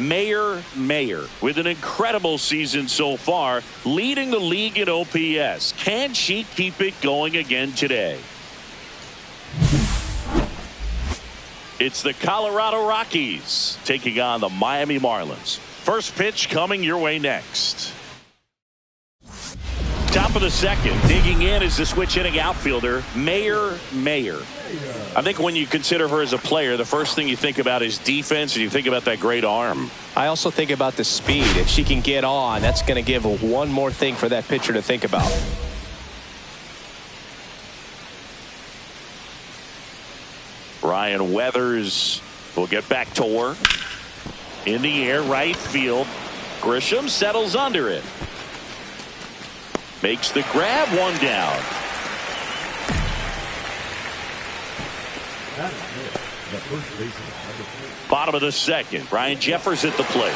Mayer, with an incredible season so far, leading the league in OPS. Can she keep it going again today? It's the Colorado Rockies taking on the Miami Marlins. First pitch coming your way next. Top of the second, digging in is the switch hitting outfielder, Mayer. I think when you consider her as a player, the first thing you think about is defense, and you think about that great arm. I also think about the speed. If she can get on, that's going to give one more thing for that pitcher to think about. Ryan Weathers will get back to work. In the air, right field. Grisham settles under it. Makes the grab, one down. Bottom of the second, Brian Jeffers at the plate.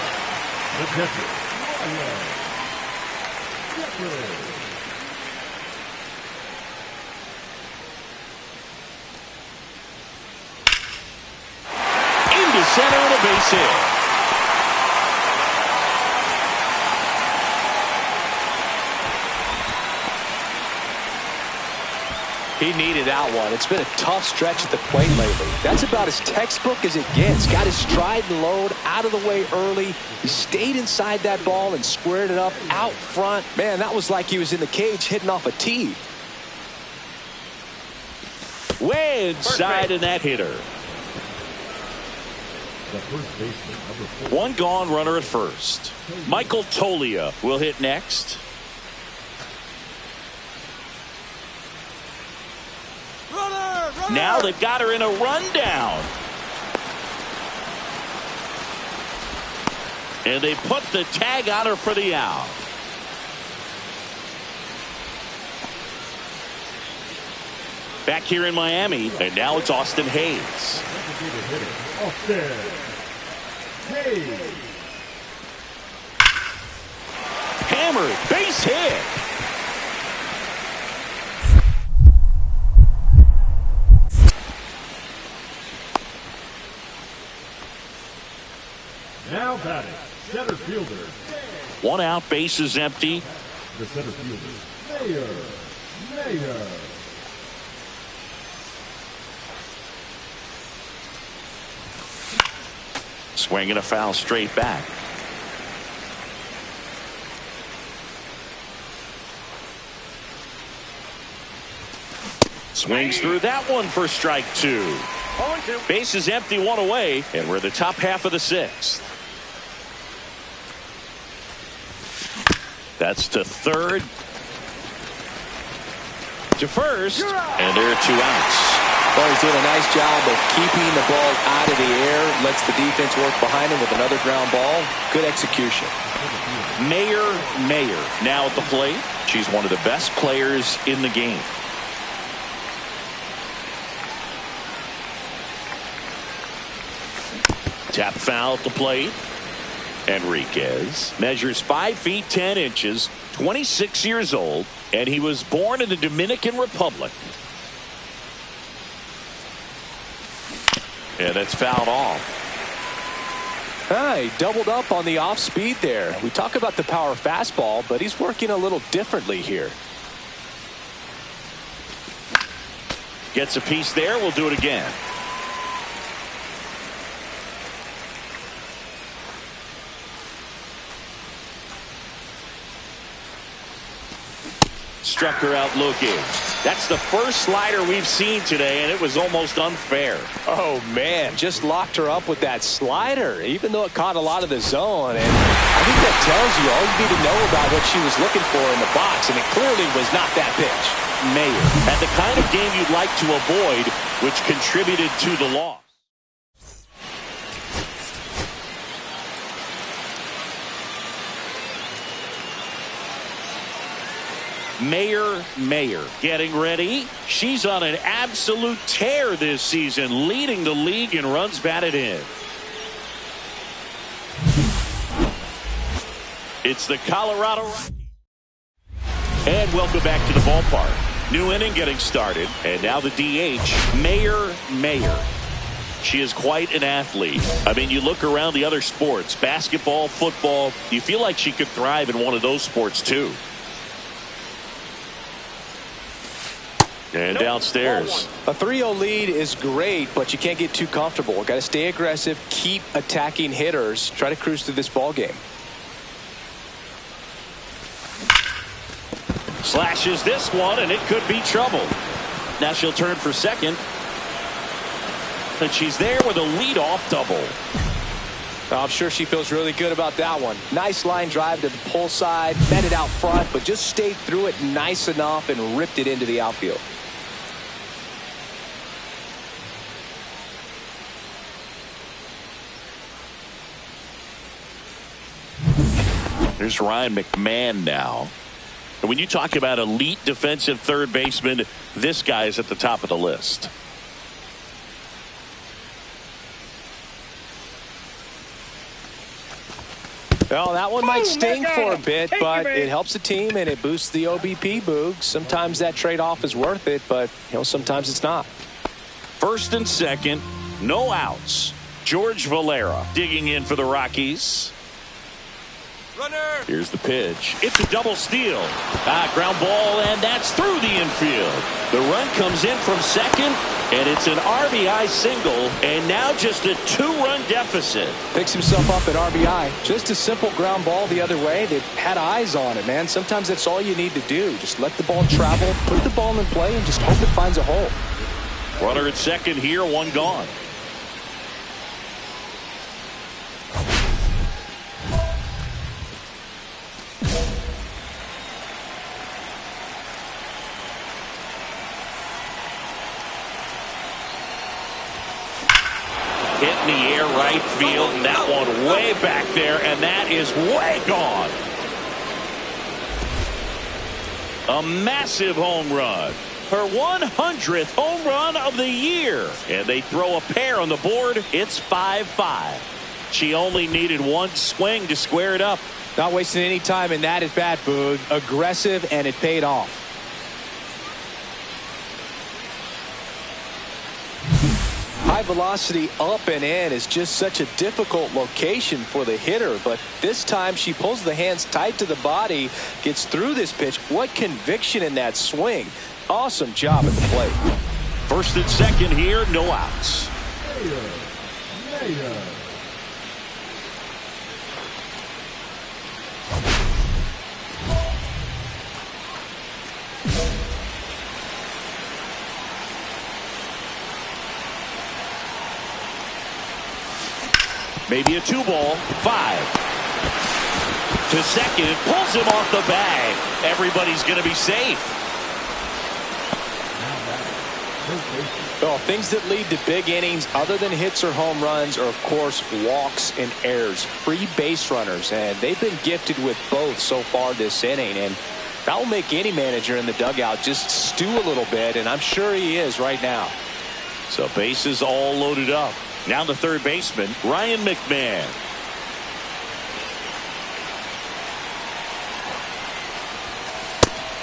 Into center and a base hit. He needed that one. It's been a tough stretch at the plate lately. That's about as textbook as it gets. Got his stride and load out of the way early. He stayed inside that ball and squared it up out front. Man, that was like he was in the cage hitting off a tee. Way inside in that hitter. One gone, runner at first. Michael Tolia will hit next. Now they've got her in a rundown. And they put the tag on her for the out. Back here in Miami, and now it's Austin Hayes. Hammered, base hit. Now batting, center fielder. One out, base is empty. The center fielder, Mayer. Swinging a foul straight back. Swings through that one for strike two. Base is empty, one away, and we're the top half of the sixth. That's to third. To first. And there are two outs. Well, he's doing a nice job of keeping the ball out of the air. Lets the defense work behind him with another ground ball. Good execution. Mayer now at the plate. She's one of the best players in the game. Tap foul at the plate. Enriquez measures 5 feet 10 inches, 26 years old, and he was born in the Dominican Republic. And it's fouled off. He doubled up on the off speed there. We talk about the power fastball, but he's working a little differently here. Gets a piece there. We'll do it again. Struck her out looking. That's the first slider we've seen today, and it was almost unfair. Oh, man, just locked her up with that slider, even though it caught a lot of the zone. And I think that tells you all you need to know about what she was looking for in the box, and it clearly was not that pitch. Mayer had the kind of game you'd like to avoid, which contributed to the loss. Mayer getting ready. She's on an absolute tear this season, leading the league in runs batted in. It's the Colorado Rockies. And welcome back to the ballpark. New inning getting started, and now the DH, Mayer. She is quite an athlete. I mean, you look around the other sports, basketball, football, you feel like she could thrive in one of those sports too. And downstairs. A 3-0 lead is great, but you can't get too comfortable. Got to stay aggressive, keep attacking hitters, try to cruise through this ball game. Slashes this one, and it could be trouble. Now she'll turn for second. And she's there with a leadoff double. I'm sure she feels really good about that one. Nice line drive to the pull side, met it out front, but just stayed through it nice enough and ripped it into the outfield. Here's Ryan McMahon now. And when you talk about elite defensive third baseman, this guy is at the top of the list. Well, that one might sting for a bit, but it helps the team and it boosts the OBP, Boog. Sometimes that trade-off is worth it, but sometimes it's not. First and second, no outs. George Valera digging in for the Rockies. Runner. Here's the pitch. It's a double steal. Ground ball, and that's through the infield. The run comes in from second, and it's an RBI single, and now just a 2-run deficit. Picks himself up at RBI. Just a simple ground ball the other way. They've had eyes on it, man. Sometimes that's all you need to do. Just let the ball travel, put the ball in play, and just hope it finds a hole. Runner at second here, one gone. Hit in the air right field, and that one way back there, and that is way gone. A massive home run. Her 100th home run of the year. And they throw a pair on the board. It's 5-5. She only needed one swing to square it up. Not wasting any time in that at bat, Boog. Aggressive, and it paid off. High velocity up and in is just such a difficult location for the hitter, but this time she pulls the hands tight to the body, gets through this pitch. What conviction in that swing. Awesome job at the plate. First and second here, no outs. Maybe a 2-ball, 5. To second, pulls him off the bag. Everybody's going to be safe. Well, things that lead to big innings other than hits or home runs are, of course, walks and errors, free base runners, and they've been gifted with both so far this inning, and that will make any manager in the dugout just stew a little bit, and I'm sure he is right now. So bases all loaded up. Now the third baseman, Ryan McMahon.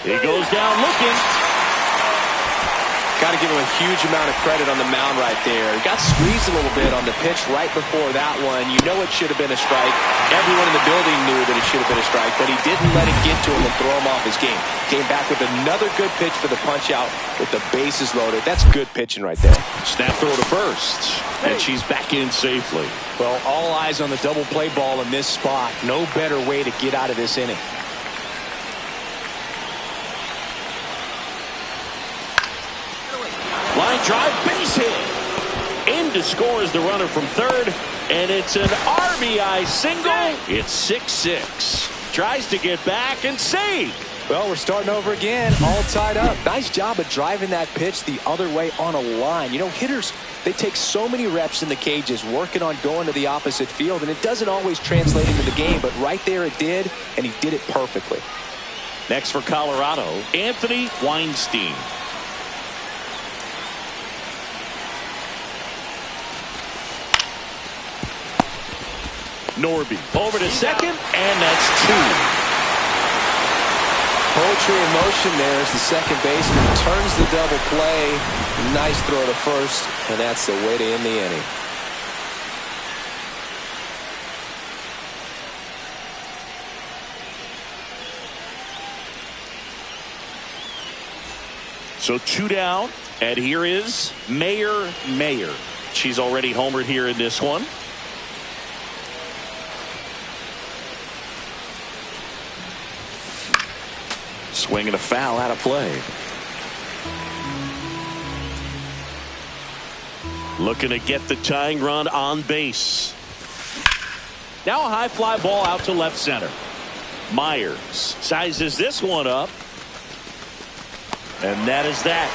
He goes down looking. Got to give him a huge amount of credit on the mound right there. He got squeezed a little bit on the pitch right before that one. You know it should have been a strike. Everyone in the building knew that it should have been a strike, but he didn't let it get to him and throw him off his game. Came back with another good pitch for the punch out with the bases loaded. That's good pitching right there. Snap throw to first, and she's back in safely. Well, all eyes on the double play ball in this spot. No better way to get out of this inning. Line drive, base hit. In to score is the runner from third, and it's an RBI single. It's 6-6. Tries to get back and save. Well, we're starting over again, all tied up. Nice job of driving that pitch the other way on a line. You know, hitters, they take so many reps in the cages working on going to the opposite field, and it doesn't always translate into the game, but right there it did, and he did it perfectly. Next for Colorado, Anthony Weinstein. Norby over to second, and that's 2. Poetry in motion there as the second baseman turns the double play. Nice throw to first, and that's the way to end the inning. So 2 down, and here is Mayer. She's already homered here in this one. Swinging a foul out of play. Looking to get the tying run on base. Now a high fly ball out to left center. Myers sizes this one up. And that is that.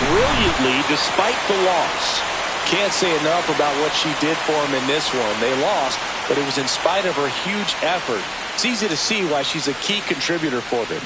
Brilliantly despite the loss. Can't say enough about what she did for him in this one. They lost, but it was in spite of her huge effort. It's easy to see why she's a key contributor for them.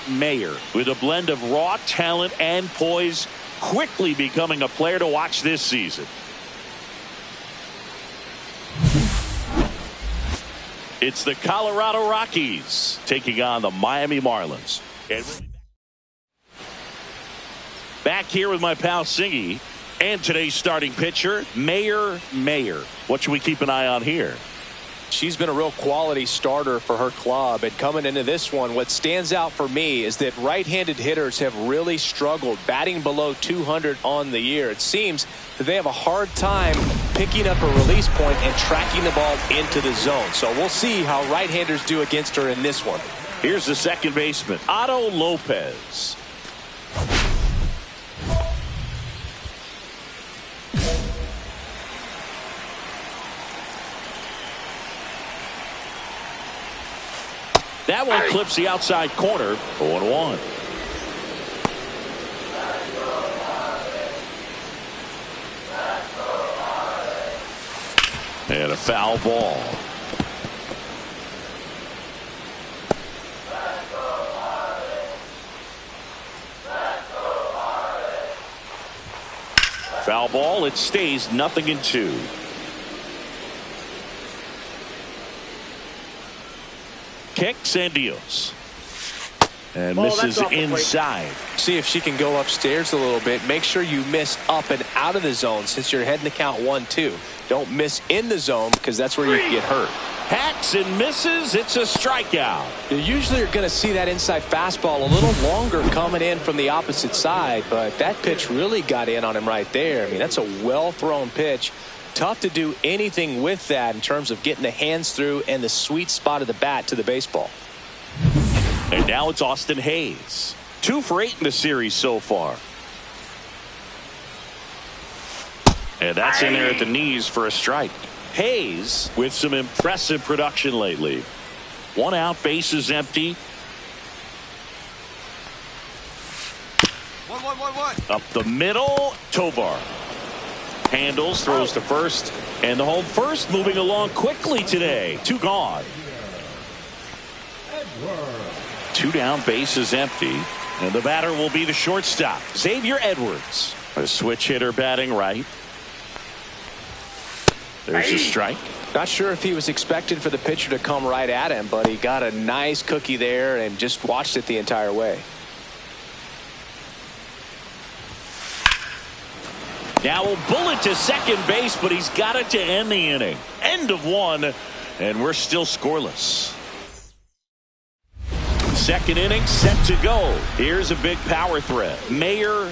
Mayer, with a blend of raw talent and poise, quickly becoming a player to watch this season. It's the Colorado Rockies taking on the Miami Marlins. Back here with my pal Singy and today's starting pitcher, Mayer. What should we keep an eye on here? She's been a real quality starter for her club, and coming into this one, what stands out for me is that right-handed hitters have really struggled, batting below 200 on the year. It seems that they have a hard time picking up a release point and tracking the ball into the zone. So we'll see how right-handers do against her in this one. Here's the second baseman, Otto Lopez. That one clips the outside corner. 0-1. And a foul ball. Foul ball. It stays 0-2. Kicks and deals. And misses inside. See if she can go upstairs a little bit. Make sure you miss up and out of the zone since you're heading to count 1-2. Don't miss in the zone because that's where you can get hurt. Hacks and misses. It's a strikeout. You usually are going to see that inside fastball a little longer coming in from the opposite side, but that pitch really got in on him right there. I mean, that's a well-thrown pitch. Tough to do anything with that in terms of getting the hands through and the sweet spot of the bat to the baseball. And now it's Austin Hayes. 2 for 8 in the series so far. And that's in there at the knees for a strike. Hayes with some impressive production lately. 1 out, bases empty. 1-1-1-1. Up the middle, Tovar. Handles, throws to first, and the home first moving along quickly today. 2 gone. 2 down, bases empty, and the batter will be the shortstop, Xavier Edwards. A switch hitter batting right. There's a strike. Not sure if he was expected for the pitcher to come right at him, but he got a nice cookie there and just watched it the entire way. Now a bullet to second base, but he's got it to end the inning. End of 1, and we're still scoreless. Second inning set to go. Here's a big power threat. Mayer.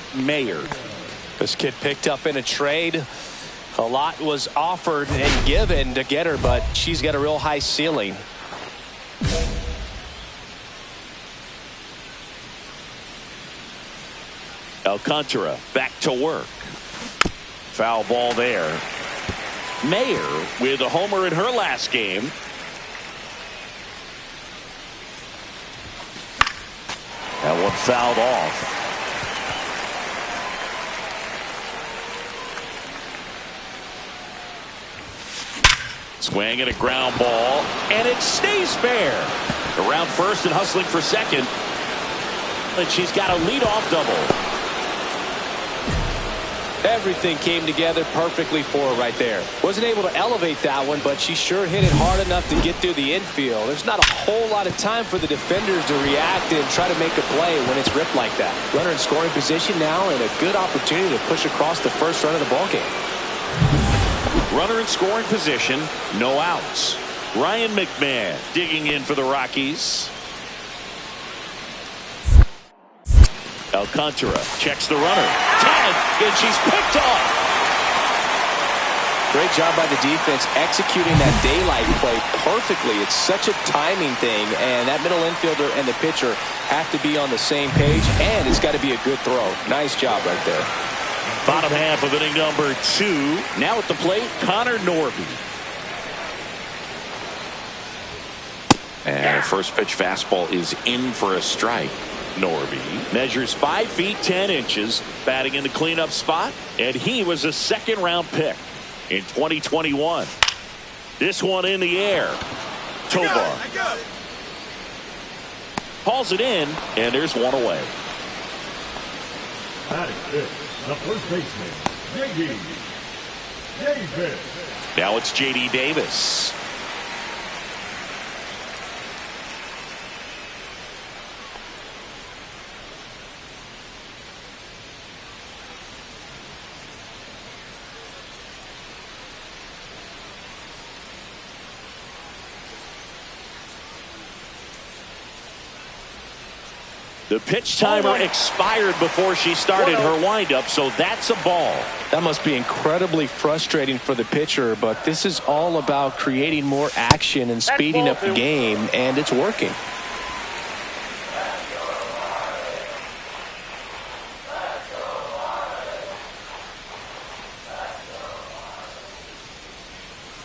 This kid picked up in a trade. A lot was offered and given to get her, but she's got a real high ceiling. Alcantara back to work. Foul ball there. Mayer with a homer in her last game. That one fouled off. Swing and a ground ball, and it stays fair. Around first and hustling for second. And she's got a leadoff double. Everything came together perfectly for her right there. Wasn't able to elevate that one, but she sure hit it hard enough to get through the infield. There's not a whole lot of time for the defenders to react and try to make a play when it's ripped like that. Runner in scoring position now, and a good opportunity to push across the first run of the ballgame. Runner in scoring position, no outs. Ryan McMahon digging in for the Rockies. Alcantara checks the runner. Tag, and she's picked off. Great job by the defense executing that daylight play perfectly. It's such a timing thing, and that middle infielder and the pitcher have to be on the same page, and it's got to be a good throw. Nice job right there. Bottom half of inning number 2. Now at the plate, Connor Norby. And first pitch fastball is in for a strike. Norby measures 5 feet 10 inches, batting in the cleanup spot, and he was a second-round pick in 2021. This one in the air. Tovar hauls it in, and there's one away. Batting fifth, the first baseman, J.D. Davis. Now it's J.D. Davis. The pitch timer expired before she started her windup, so that's a ball. That must be incredibly frustrating for the pitcher, but this is all about creating more action and speeding up the game, and it's working.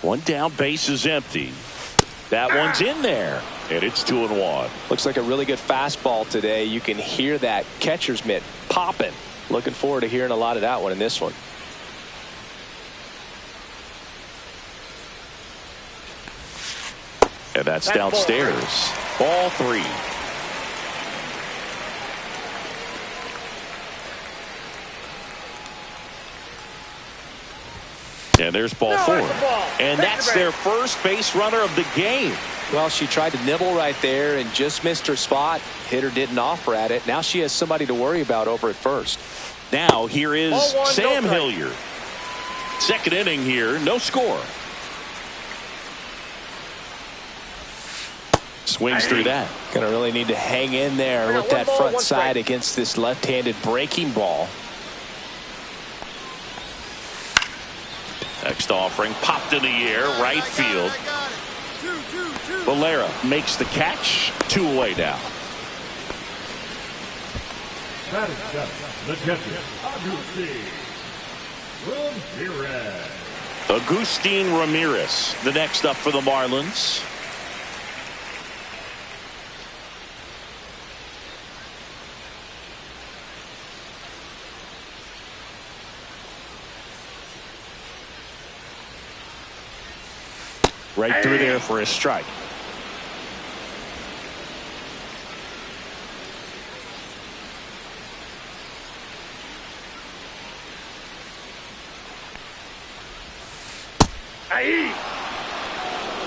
One down, base is empty. That one's in there, and it's 2-1. Looks like a really good fastball today. You can hear that catcher's mitt popping. Looking forward to hearing a lot of that one in this one. And that's downstairs. Ball 3. And there's ball 4. And that's their first base runner of the game. Well, she tried to nibble right there and just missed her spot. Hitter didn't offer at it. Now she has somebody to worry about over at first. Now here is Sam Hilliard. Second inning here, no score. Swings through that. Gonna really need to hang in there with that front side against this left-handed breaking ball. Next offering popped in the air, right field. Valera makes the catch. 2 away now. Batting seventh, the catcher, Agustin Ramirez, the next up for the Marlins. Right through there for a strike.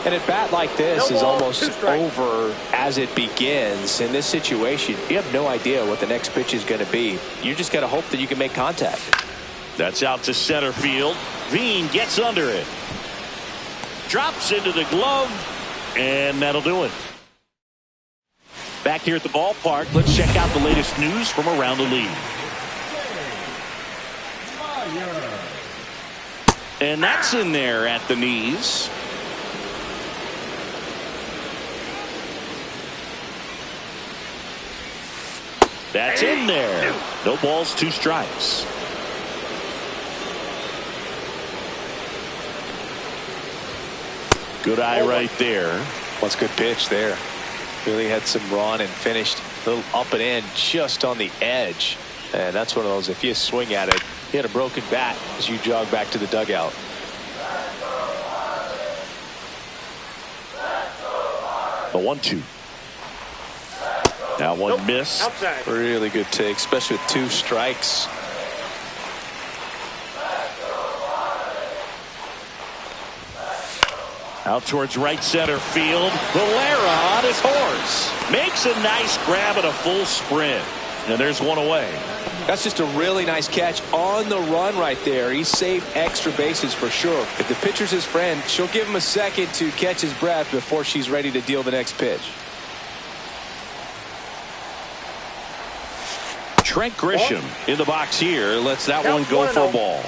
And a bat like this is almost over as it begins. In this situation, you have no idea what the next pitch is going to be. You just got to hope that you can make contact. That's out to center field. Veen gets under it. Drops into the glove, and that'll do it. Back here at the ballpark, let's check out the latest news from around the league. And that's in there at the knees. That's in there. No balls, 2 strikes. Good eye right there. What's good pitch there. Really had some run and finished a little up and in just on the edge. And that's one of those, if you swing at it, you had a broken bat as you jog back to the dugout. The 1-2. That one missed. Outside. Really good take, especially with 2 strikes. Out towards right center field. Valera on his horse. Makes a nice grab at a full sprint. And there's one away. That's just a really nice catch on the run right there. He saved extra bases for sure. If the pitcher's his friend, she'll give him a second to catch his breath before she's ready to deal the next pitch. Trent Grisham in the box here. Lets that one go for a ball.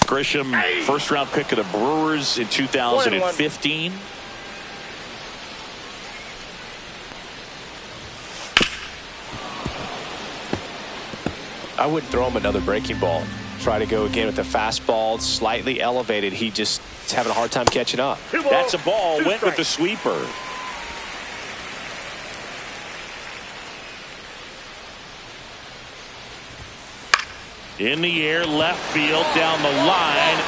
Grisham, first round pick of the Brewers in 2015. I wouldn't throw him another breaking ball. Try to go again with the fastball, slightly elevated. He just is having a hard time catching up. That's a ball. Went with the sweeper. In the air, left field, down the line.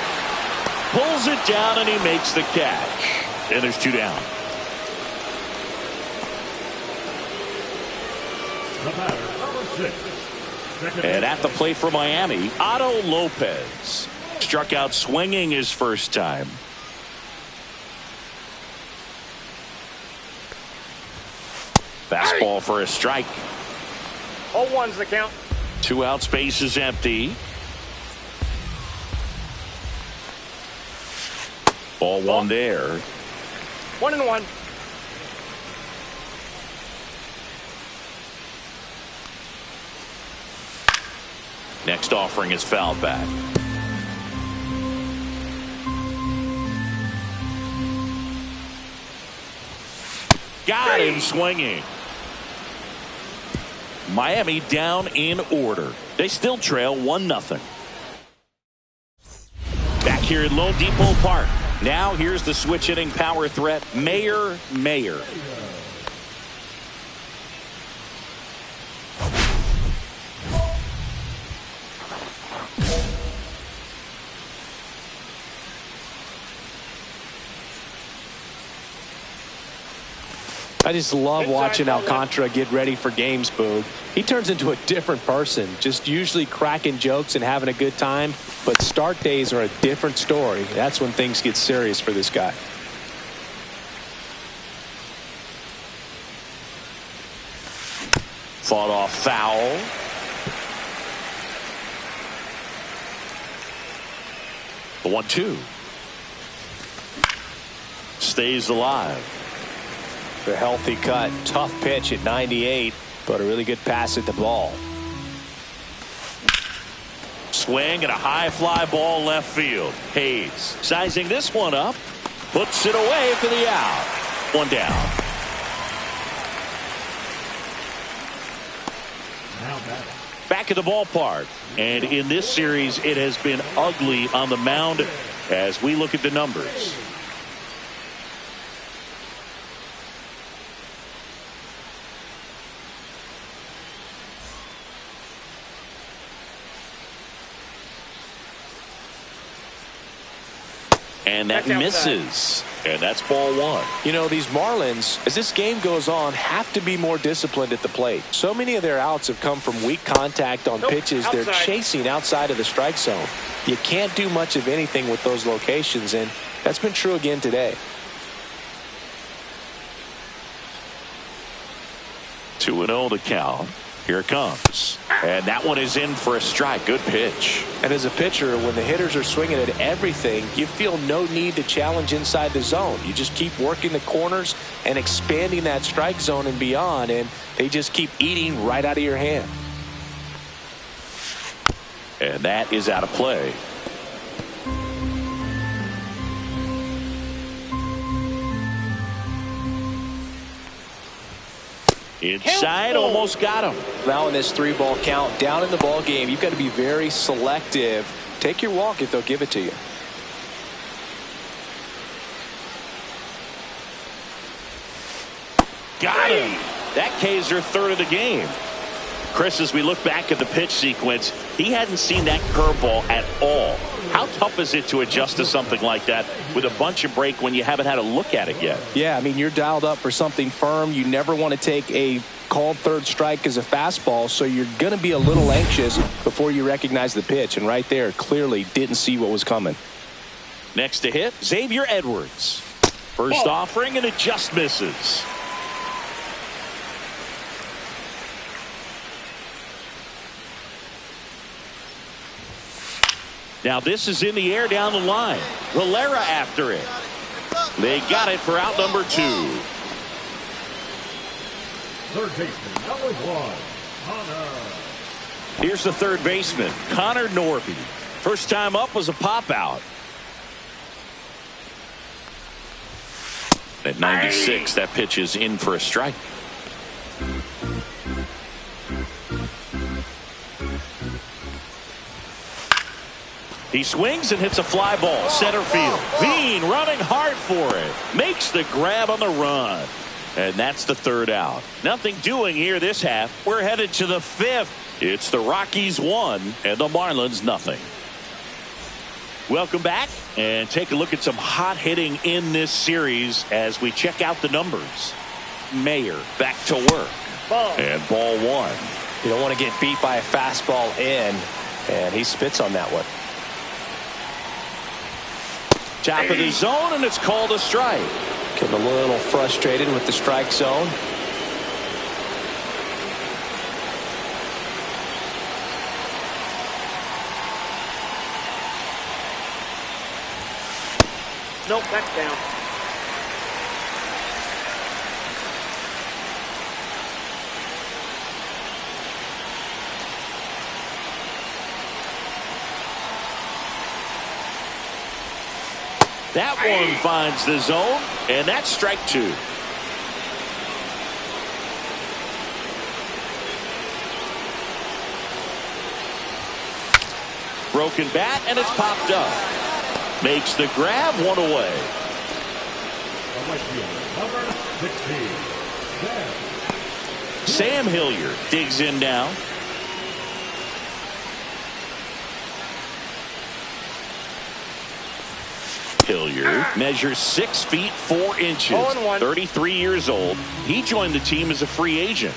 Pulls it down, and he makes the catch. And there's 2 down. The batter, number 6. And at the plate for Miami, Otto Lopez. Struck out swinging his first time. Fastball for a strike. 0-1's the count. 2 out, space is empty. Ball 1 there. 1-1. Next offering is fouled back. Got him swinging. Miami down in order. They still trail 1-0. Back here at Lone Depot Park. Now here's the switch hitting power threat, Mayor. I just love watching Alcantara get ready for games, Boog. He turns into a different person, just usually cracking jokes and having a good time. But start days are a different story. That's when things get serious for this guy. Fought off foul. The 1-2. Stays alive. The healthy cut, tough pitch at 98, but a really good pass at the ball. Swing and a high fly ball left field. Hayes sizing this one up, puts it away for the out. 1 down. Back at the ballpark, and in this series it has been ugly on the mound as we look at the numbers. And that misses. And that's ball 1. You know, these Marlins, as this game goes on, have to be more disciplined at the plate. So many of their outs have come from weak contact on pitches they're chasing outside of the strike zone. You can't do much of anything with those locations, and that's been true again today. 2-0 the count. Here it comes. And that one is in for a strike. Good pitch. And as a pitcher, when the hitters are swinging at everything, you feel no need to challenge inside the zone. You just keep working the corners and expanding that strike zone and beyond, and they just keep eating right out of your hand. And that is out of play. Inside, almost got him. Now in this 3-ball count, down in the ball game, you've got to be very selective Take your walk if they'll give it to you. Got him. That K's her third of the game. Chris, as we look back at the pitch sequence, he hadn't seen that curveball at all. How tough is it to adjust to something like that with a bunch of break when you haven't had a look at it yet? Yeah, I mean, you're dialed up for something firm. You never want to take a called third strike as a fastball, so you're going to be a little anxious before you recognize the pitch. And right there, clearly didn't see what was coming. Next to hit, Xavier Edwards. First offering, and it just misses. Now this is in the air down the line. Valera after it. They got it for out number 2. Third baseman, number 1, Connor. Here's the third baseman, Connor Norby. First time up was a pop out. At 96, that pitch is in for a strike. He swings and hits a fly ball, center field. Bean running hard for it. Makes the grab on the run. And that's the third out. Nothing doing here this half. We're headed to the 5th. It's the Rockies 1 and the Marlins nothing. Welcome back and take a look at some hot hitting in this series as we check out the numbers. Mayer back to work. And ball 1. You don't want to get beat by a fastball in, and he spits on that one. Top of the zone, and it's called a strike. Getting a little frustrated with the strike zone. Nope, that's down. That one finds the zone, and that's strike 2. Broken bat, and it's popped up. Makes the grab, 1 away. Number 16, Sam Hilliard digs in now. Hilliard measures 6 feet 4 inches, 33 years old. He joined the team as a free agent.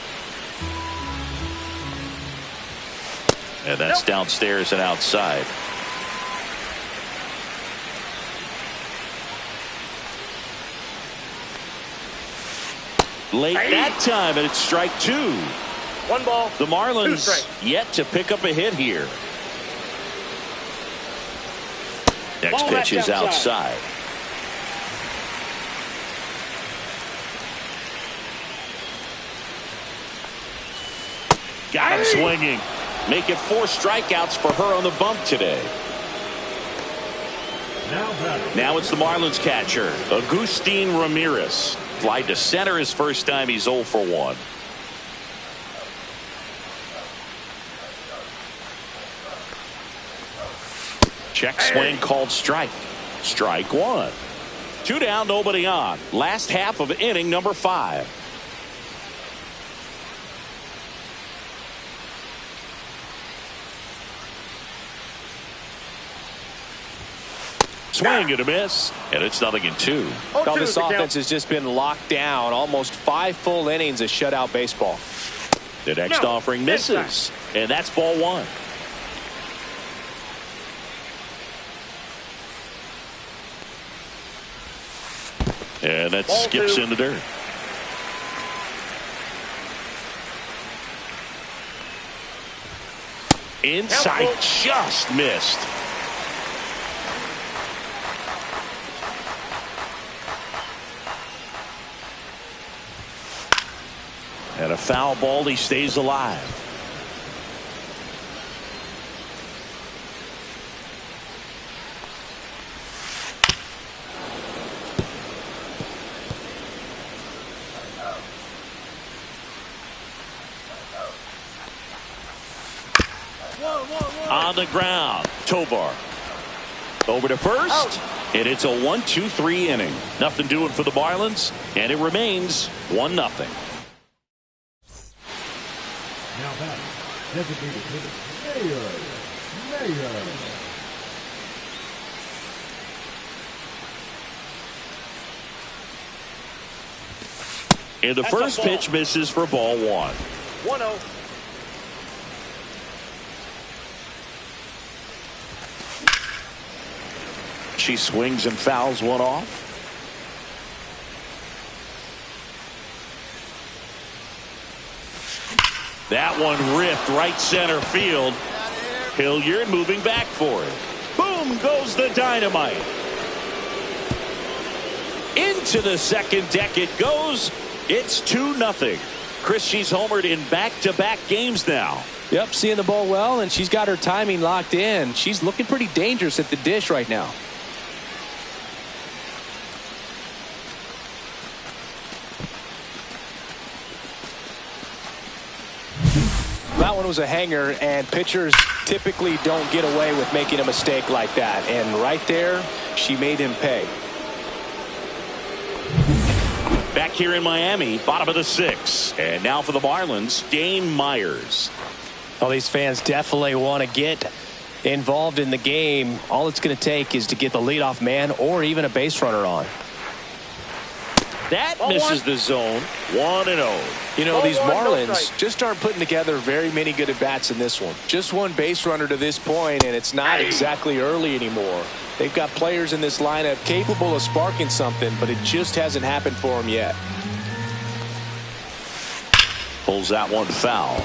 And that's downstairs and outside. Late that time, and it's strike 2. 1 ball. The Marlins yet to pick up a hit here. Next pitch is outside. Got him swinging. Make it 4 strikeouts for her on the bump today. Now it's the Marlins catcher, Agustin Ramirez. Fly to center his first time. He's 0 for 1. Check swing called strike. Strike 1. 2 down, nobody on. Last half of inning number 5. Swing and a miss, and it's 0-2. Now this offense has just been locked down. Almost 5 full innings of shutout baseball. The next offering misses, and that's ball 1. And that skips in the dirt. Inside, just missed. And a foul ball, he stays alive. On the ground, Tovar. Over to first, and it's a 1-2-3 inning. Nothing doing for the Marlins, and it remains 1-0. Now back, designated hitter, Mayer. And the first pitch misses for ball 1. 1-0. She swings and fouls one off. That one ripped right center field. Hilliard moving back for it. Boom goes the dynamite. Into the second deck it goes. It's 2-0. Chris, she's homered in back-to-back games now. Yep, seeing the ball well, and she's got her timing locked in. She's looking pretty dangerous at the dish right now. That one was a hanger, and pitchers typically don't get away with making a mistake like that. And right there, she made him pay. Back here in Miami, bottom of the 6th. And now for the Marlins, Dane Myers. Well, these fans definitely want to get involved in the game. All it's going to take is to get the leadoff man or even a base runner on. That misses the zone. 1-0. You know, these Marlins just aren't putting together very many good at-bats in this one. Just one base runner to this point, and it's not exactly early anymore. They've got players in this lineup capable of sparking something, but it just hasn't happened for them yet. Pulls that one foul.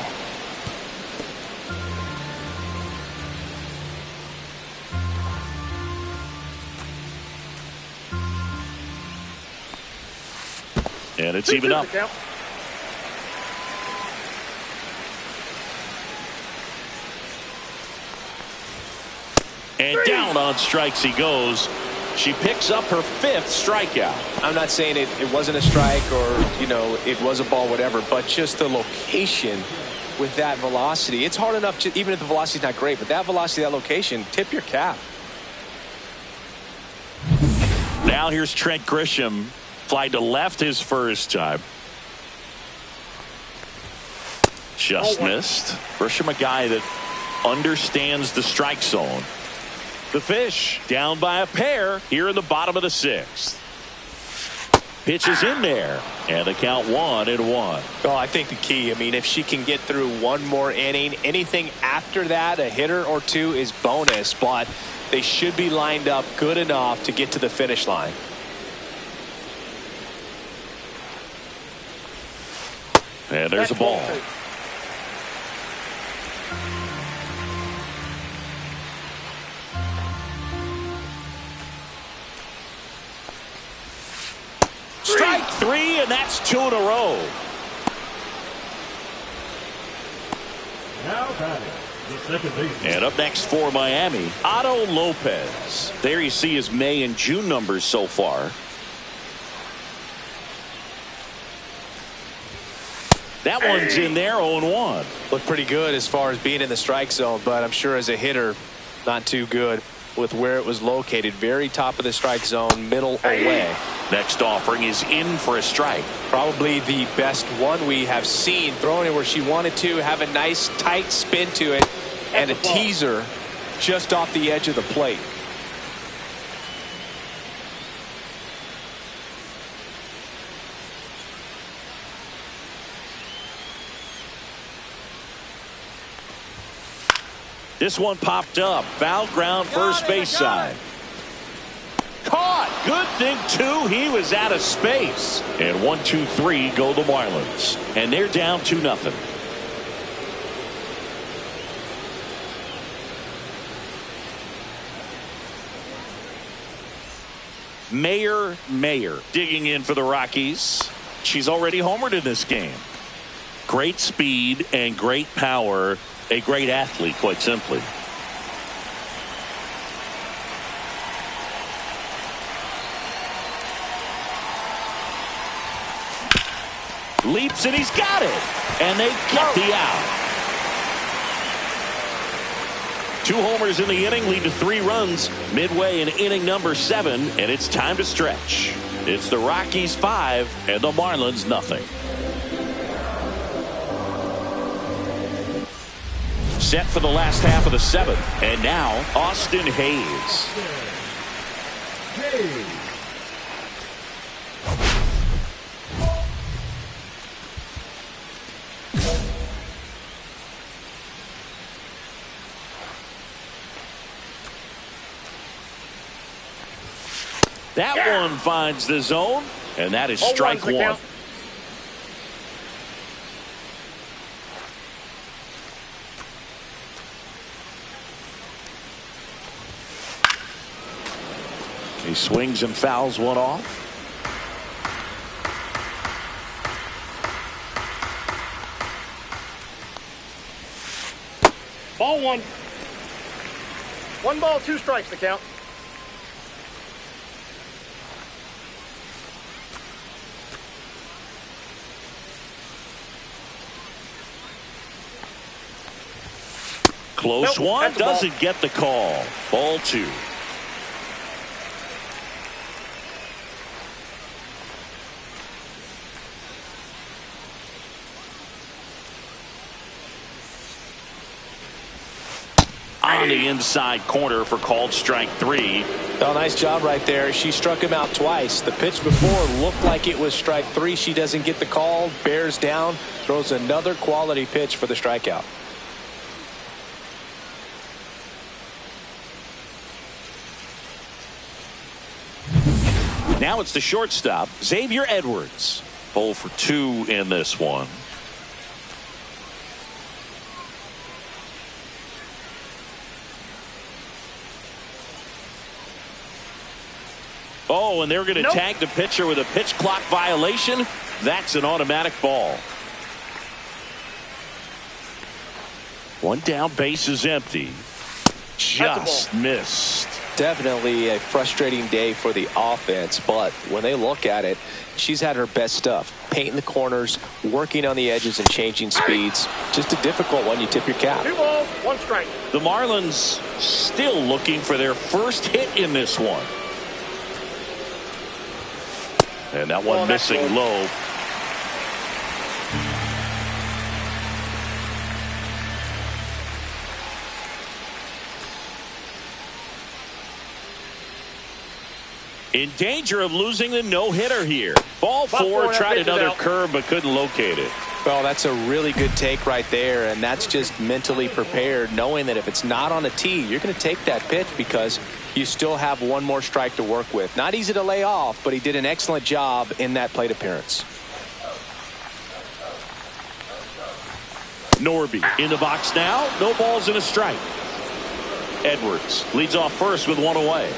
And it's even up. And down on strikes he goes. She picks up her 5th strikeout. I'm not saying it wasn't a strike or, you know, it was a ball, whatever, but just the location with that velocity. It's hard enough to, even if the velocity's not great, but that velocity, that location, tip your cap. Now here's Trent Grisham. Fly to left his first time. Just missed. Grisham, a guy that understands the strike zone. The Fish down by a pair here in the bottom of the 6th. Pitch is in there, and the count 1-1. Oh, I think the key, I mean, if she can get through one more inning, anything after that, a hitter or two is bonus, but they should be lined up good enough to get to the finish line. And there's a ball. Strike 3, and that's 2 in a row. Now batting, the second baseman. And up next for Miami, Otto Lopez. There you see his May and June numbers so far. That one's in there, 0-1. Looked pretty good as far as being in the strike zone, but I'm sure as a hitter, not too good with where it was located. Very top of the strike zone, middle away. Next offering is in for a strike. Probably the best one we have seen. Throwing it where she wanted to, have a nice tight spin to it, and a teaser just off the edge of the plate. This one popped up. Foul ground, first base side. Caught. Good thing, too. He was out of space. And 1-2-3 go the Marlins. And they're down 2-0. Mayer digging in for the Rockies. She's already homered in this game. Great speed and great power. A great athlete, quite simply. Leaps and he's got it. And they get the out. 2 homers in the inning lead to 3 runs midway in inning number 7, and it's time to stretch. It's the Rockies 5 and the Marlins nothing. Set for the last half of the 7th, and now Austin Hayes. That one finds the zone, and that is strike 1. He swings and fouls one off. Ball 1. 1 ball, 2 strikes to count. Close one, doesn't get the call. Ball 2. On the inside corner for called strike 3. Oh, nice job right there. She struck him out twice. The pitch before looked like it was strike 3. She doesn't get the call, bears down, throws another quality pitch for the strikeout. Now it's the shortstop, Xavier Edwards. 0 for 2 in this one. Oh, and they're going to tag the pitcher with a pitch clock violation. That's an automatic ball. 1 down, base is empty. Just missed. Definitely a frustrating day for the offense, but when they look at it, she's had her best stuff. Painting the corners, working on the edges and changing speeds. Just a difficult one. You tip your cap. 2 balls, 1 strike. The Marlins still looking for their first hit in this one. And that one missing low. In danger of losing the no-hitter here. Ball 4, tried another curve but couldn't locate it. Well, that's a really good take right there, and that's just mentally prepared, knowing that if it's not on a tee, you're going to take that pitch because you still have 1 more strike to work with. Not easy to lay off, but he did an excellent job in that plate appearance. Norby in the box now. No balls and a strike. Edwards leads off first with 1 away.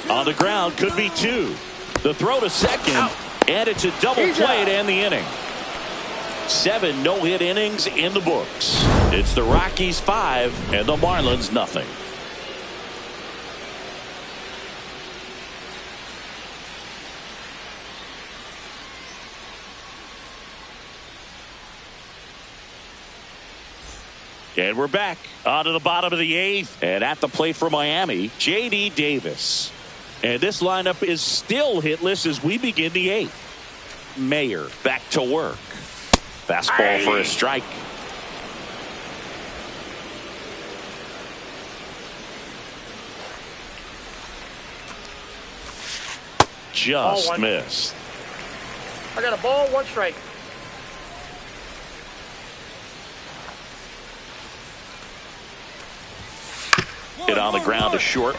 On the ground, could be 2. The throw to second, and it's a double play to end the inning. 7 no-hit innings in the books. It's the Rockies 5 and the Marlins nothing. And we're back onto the bottom of the 8th, and at the plate for Miami, J.D. Davis. And this lineup is still hitless as we begin the 8th. Mayer back to work. Fastball for a strike. Just missed. I got a ball, 1 strike. Hit on the ground to short.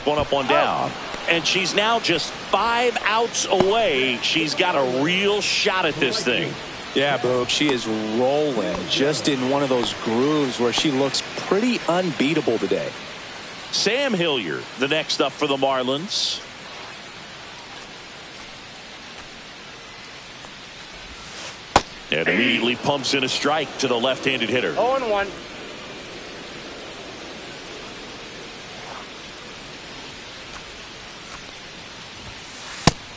1 up, 1 down. And she's now just 5 outs away. She's got a real shot at this thing. Yeah, Boog, she is rolling just in one of those grooves where she looks pretty unbeatable today. Sam Hilliard, the next up for the Marlins. And immediately pumps in a strike to the left-handed hitter. 0-1.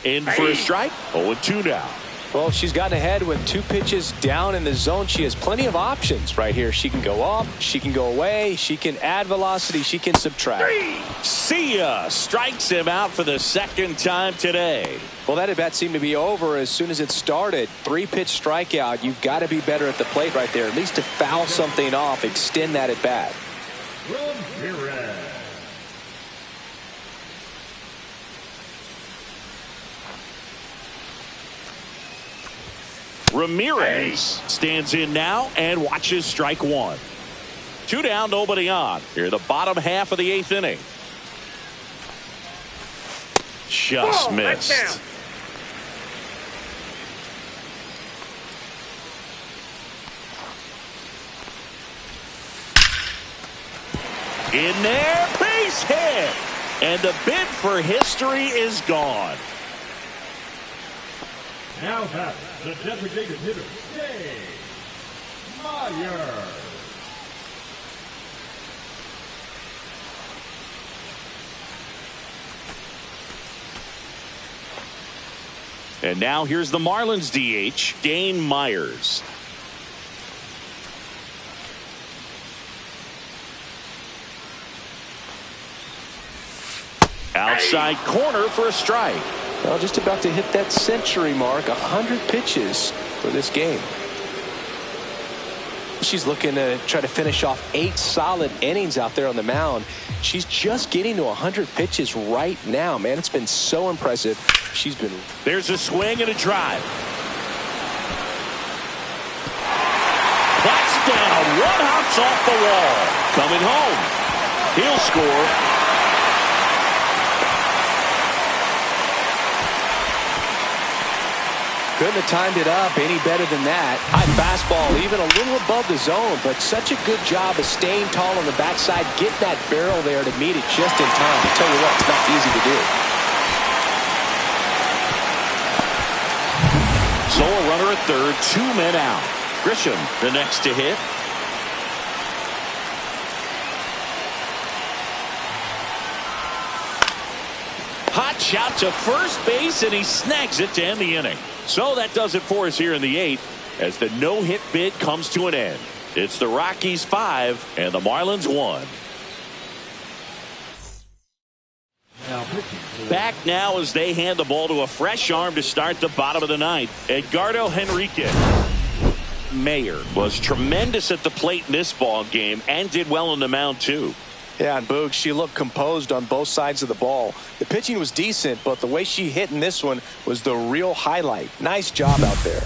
In for a strike. 0-2 now. Well, she's gotten ahead with 2 pitches down in the zone. She has plenty of options right here. She can go up, she can go away, she can add velocity, she can subtract. See ya! Strikes him out for the 2nd time today. Well, that at bat seemed to be over as soon as it started. 3-pitch strikeout. You've got to be better at the plate right there, at least to foul something off, extend that at bat. Ramirez stands in now and watches strike 1. 2 down, nobody on. Here, the bottom half of the 8th inning. Just missed. In there, base hit. And the bid for history is gone. Now back, the designated hitter, Jay Meyer. And now here's the Marlins DH, Dane Myers. Outside corner for a strike. Well, just about to hit that century mark, 100 pitches for this game. She's looking to try to finish off 8 solid innings out there on the mound. She's just getting to 100 pitches right now, man. It's been so impressive. She's been... There's a swing and a drive. That's down. 1 hops off the wall. Coming home. He'll score. Couldn't have timed it up any better than that. High fastball, even a little above the zone, but such a good job of staying tall on the backside, get that barrel there to meet it just in time. I tell you what, it's not easy to do. So a runner at third, 2 men out. Grisham, the next to hit. Hot shot to first base, and he snags it to end the inning. So that does it for us here in the 8th as the no-hit bid comes to an end. It's the Rockies 5 and the Marlins 1. Back now as they hand the ball to a fresh arm to start the bottom of the 9th. Edgardo Henrique. Mayer was tremendous at the plate in this ball game and did well on the mound too. Yeah, and Boog, she looked composed on both sides of the ball. The pitching was decent, but the way she hit in this one was the real highlight. Nice job out there.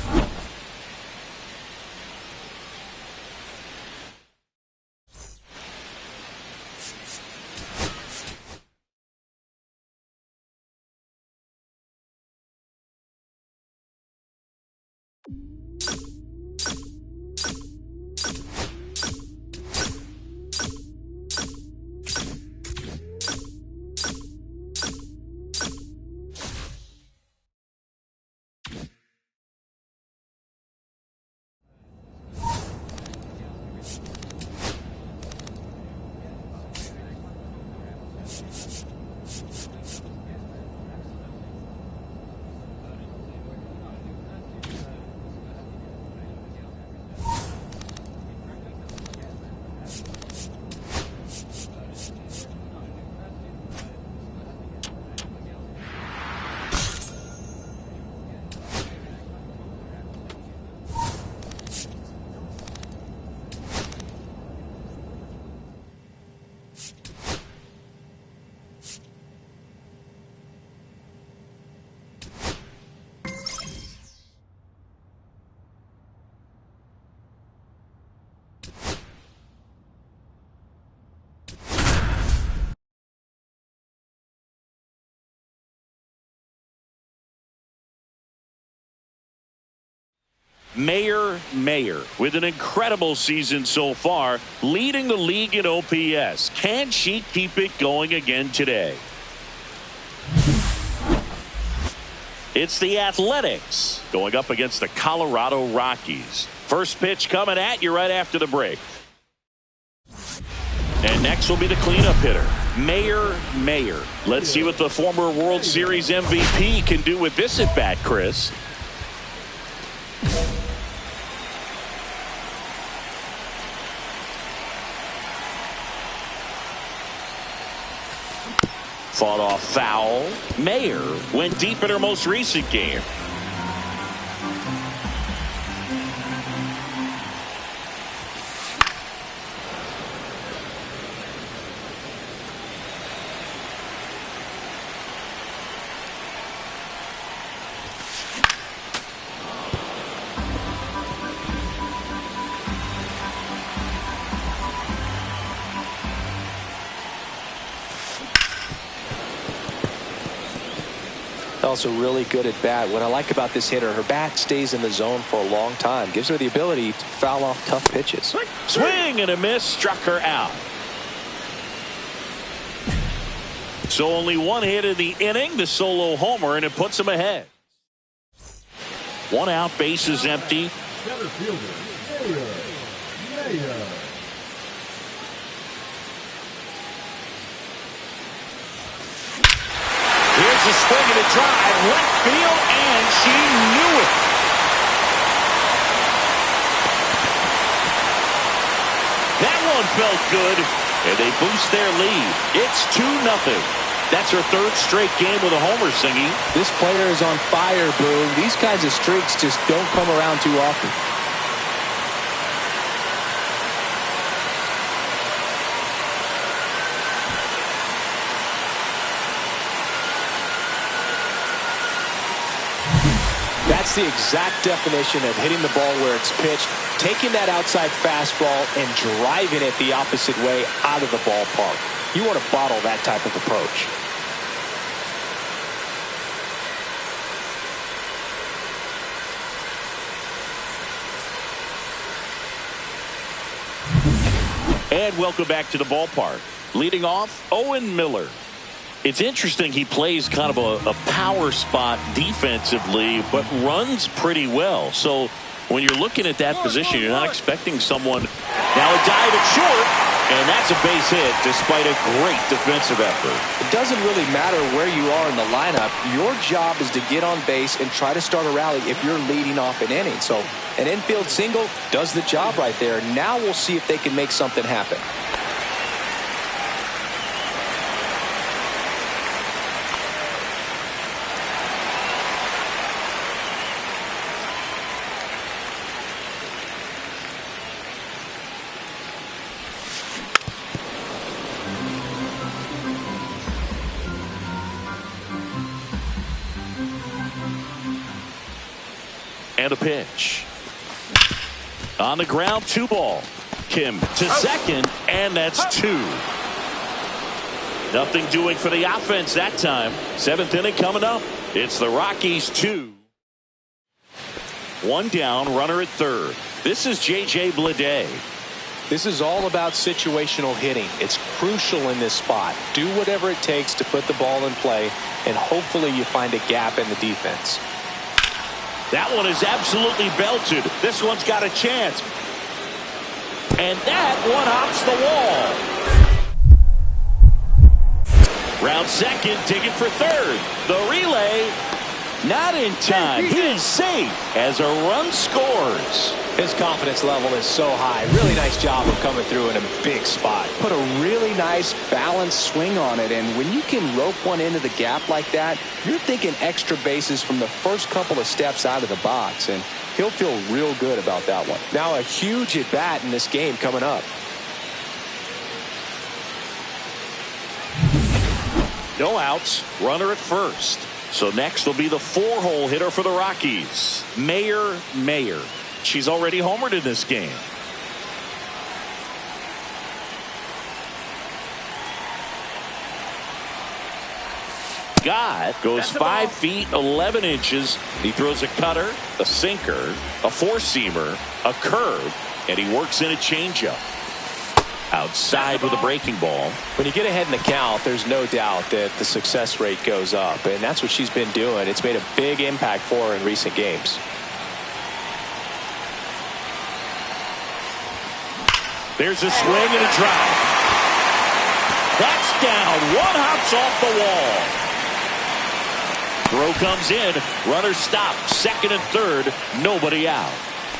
Mayer with an incredible season so far, leading the league in OPS. Can she keep it going again today? It's the Athletics going up against the Colorado Rockies. First pitch coming at you right after the break. And next will be the cleanup hitter, Mayer. Let's see what the former World Series MVP can do with this at bat, Chris. Fought off foul. Mayer went deep in her most recent game. Also really good at bat. What I like about this hitter, her bat stays in the zone for a long time. Gives her the ability to foul off tough pitches. Swing and a miss, struck her out. So only one hit in the inning, the solo homer, and it puts them ahead. One out, base is empty. Center fielder, Mayer. Here's a swing and a drive, left field, and she knew it. That one felt good, and they boost their lead. It's 2-0. That's her third straight game with a homer, Singy. This player is on fire, Boone. These kinds of streaks just don't come around too often. That's the exact definition of hitting the ball where it's pitched, taking that outside fastball and driving it the opposite way out of the ballpark. You want to bottle that type of approach. And welcome back to the ballpark. Leading off, Owen Miller. It's interesting, he plays kind of a power spot defensively, but runs pretty well. So when you're looking at that position, you're not expecting someone. Now a dive at short, and that's a base hit despite a great defensive effort. It doesn't really matter where you are in the lineup. Your job is to get on base and try to start a rally if you're leading off an inning. So an infield single does the job right there. Now we'll see if they can make something happen. And a pitch. On the ground, 2 ball. Kim to second, and that's 2. Nothing doing for the offense that time. 7th inning coming up. It's the Rockies 2. 1 down, runner at third. This is J.J. Bleday. This is all about situational hitting. It's crucial in this spot. Do whatever it takes to put the ball in play, and hopefully you find a gap in the defense. That one is absolutely belted. This one's got a chance. And that one hops the wall. Round second, digging for third. The relay, not in time. He is safe as a run scores. His confidence level is so high. Really nice job of coming through in a big spot. Put a really nice balanced swing on it, and when you can rope one into the gap like that, you're thinking extra bases from the first couple of steps out of the box, and he'll feel real good about that one. Now a huge at bat in this game coming up. No outs, runner at first. So next will be the 4-hole hitter for the Rockies, Mayer. She's already homered in this game. Gott goes 5 feet 11 inches. He throws a cutter, a sinker, a 4-seamer, a curve, and he works in a changeup. Outside with a breaking ball. When you get ahead in the count, there's no doubt that the success rate goes up, and that's what she's been doing. It's made a big impact for her in recent games. There's a swing and a drive. That's down. One hops off the wall. Throw comes in. Runner stopped. Second and third. Nobody out.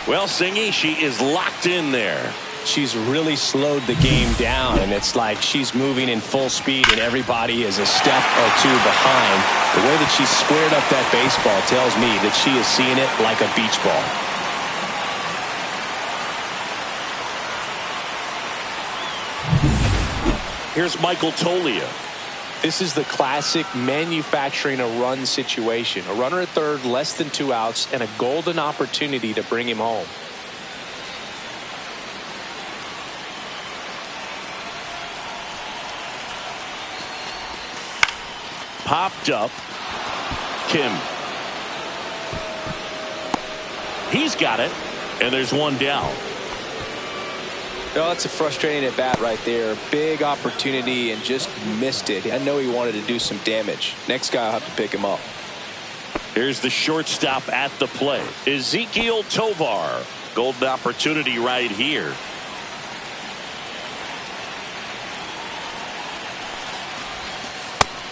Well, Singy, she is locked in there. She's really slowed the game down, and it's like she's moving in full speed, and everybody is a step or two behind. The way that she's squared up that baseball tells me that she is seeing it like a beach ball. Here's Michael Tolia. This is the classic manufacturing a run situation. A runner at third, less than 2 outs, and a golden opportunity to bring him home. Popped up. Kim. He's got it, and there's one down. Oh, it's a frustrating at bat right there. Big opportunity and just missed it. I know he wanted to do some damage. Next guy will have to pick him up. Here's the shortstop at the plate, Ezekiel Tovar. Golden opportunity right here.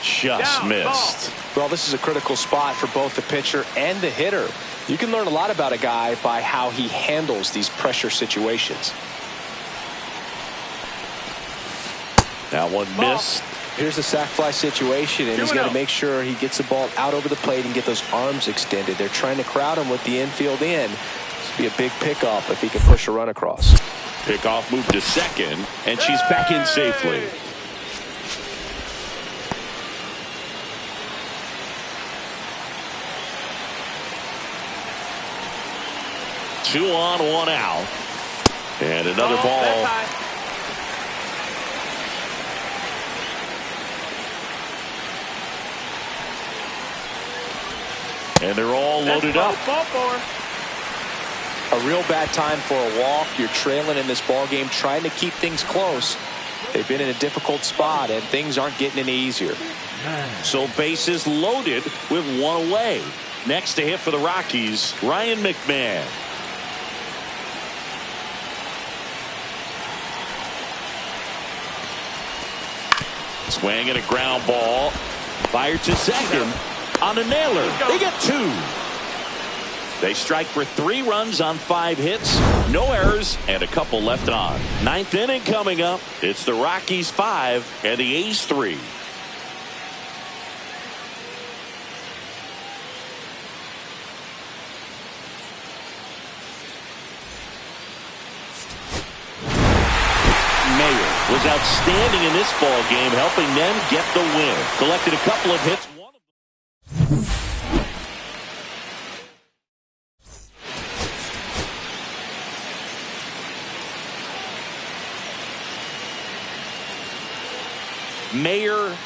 Just missed. Well, this is a critical spot for both the pitcher and the hitter. You can learn a lot about a guy by how he handles these pressure situations. That one missed. Here's a sac fly situation, and he's got to make sure he gets the ball out over the plate and get those arms extended. They're trying to crowd him with the infield in. This would be a big pickup if he can push a run across. Pickoff moved to second, and she's back in safely. Two on, one out. And another ball. And they're all loaded up. A real bad time for a walk. You're trailing in this ball game, trying to keep things close. They've been in a difficult spot, and things aren't getting any easier. So bases loaded with one away. Next to hit for the Rockies, Ryan McMahon. Swing and a ground ball. Fired to second. On a nailer. They get two. They strike for 3 runs on 5 hits. No errors and a couple left on. 9th inning coming up. It's the Rockies 5 and the A's 3. Mayer was outstanding in this ball game, helping them get the win. Collected a couple of hits.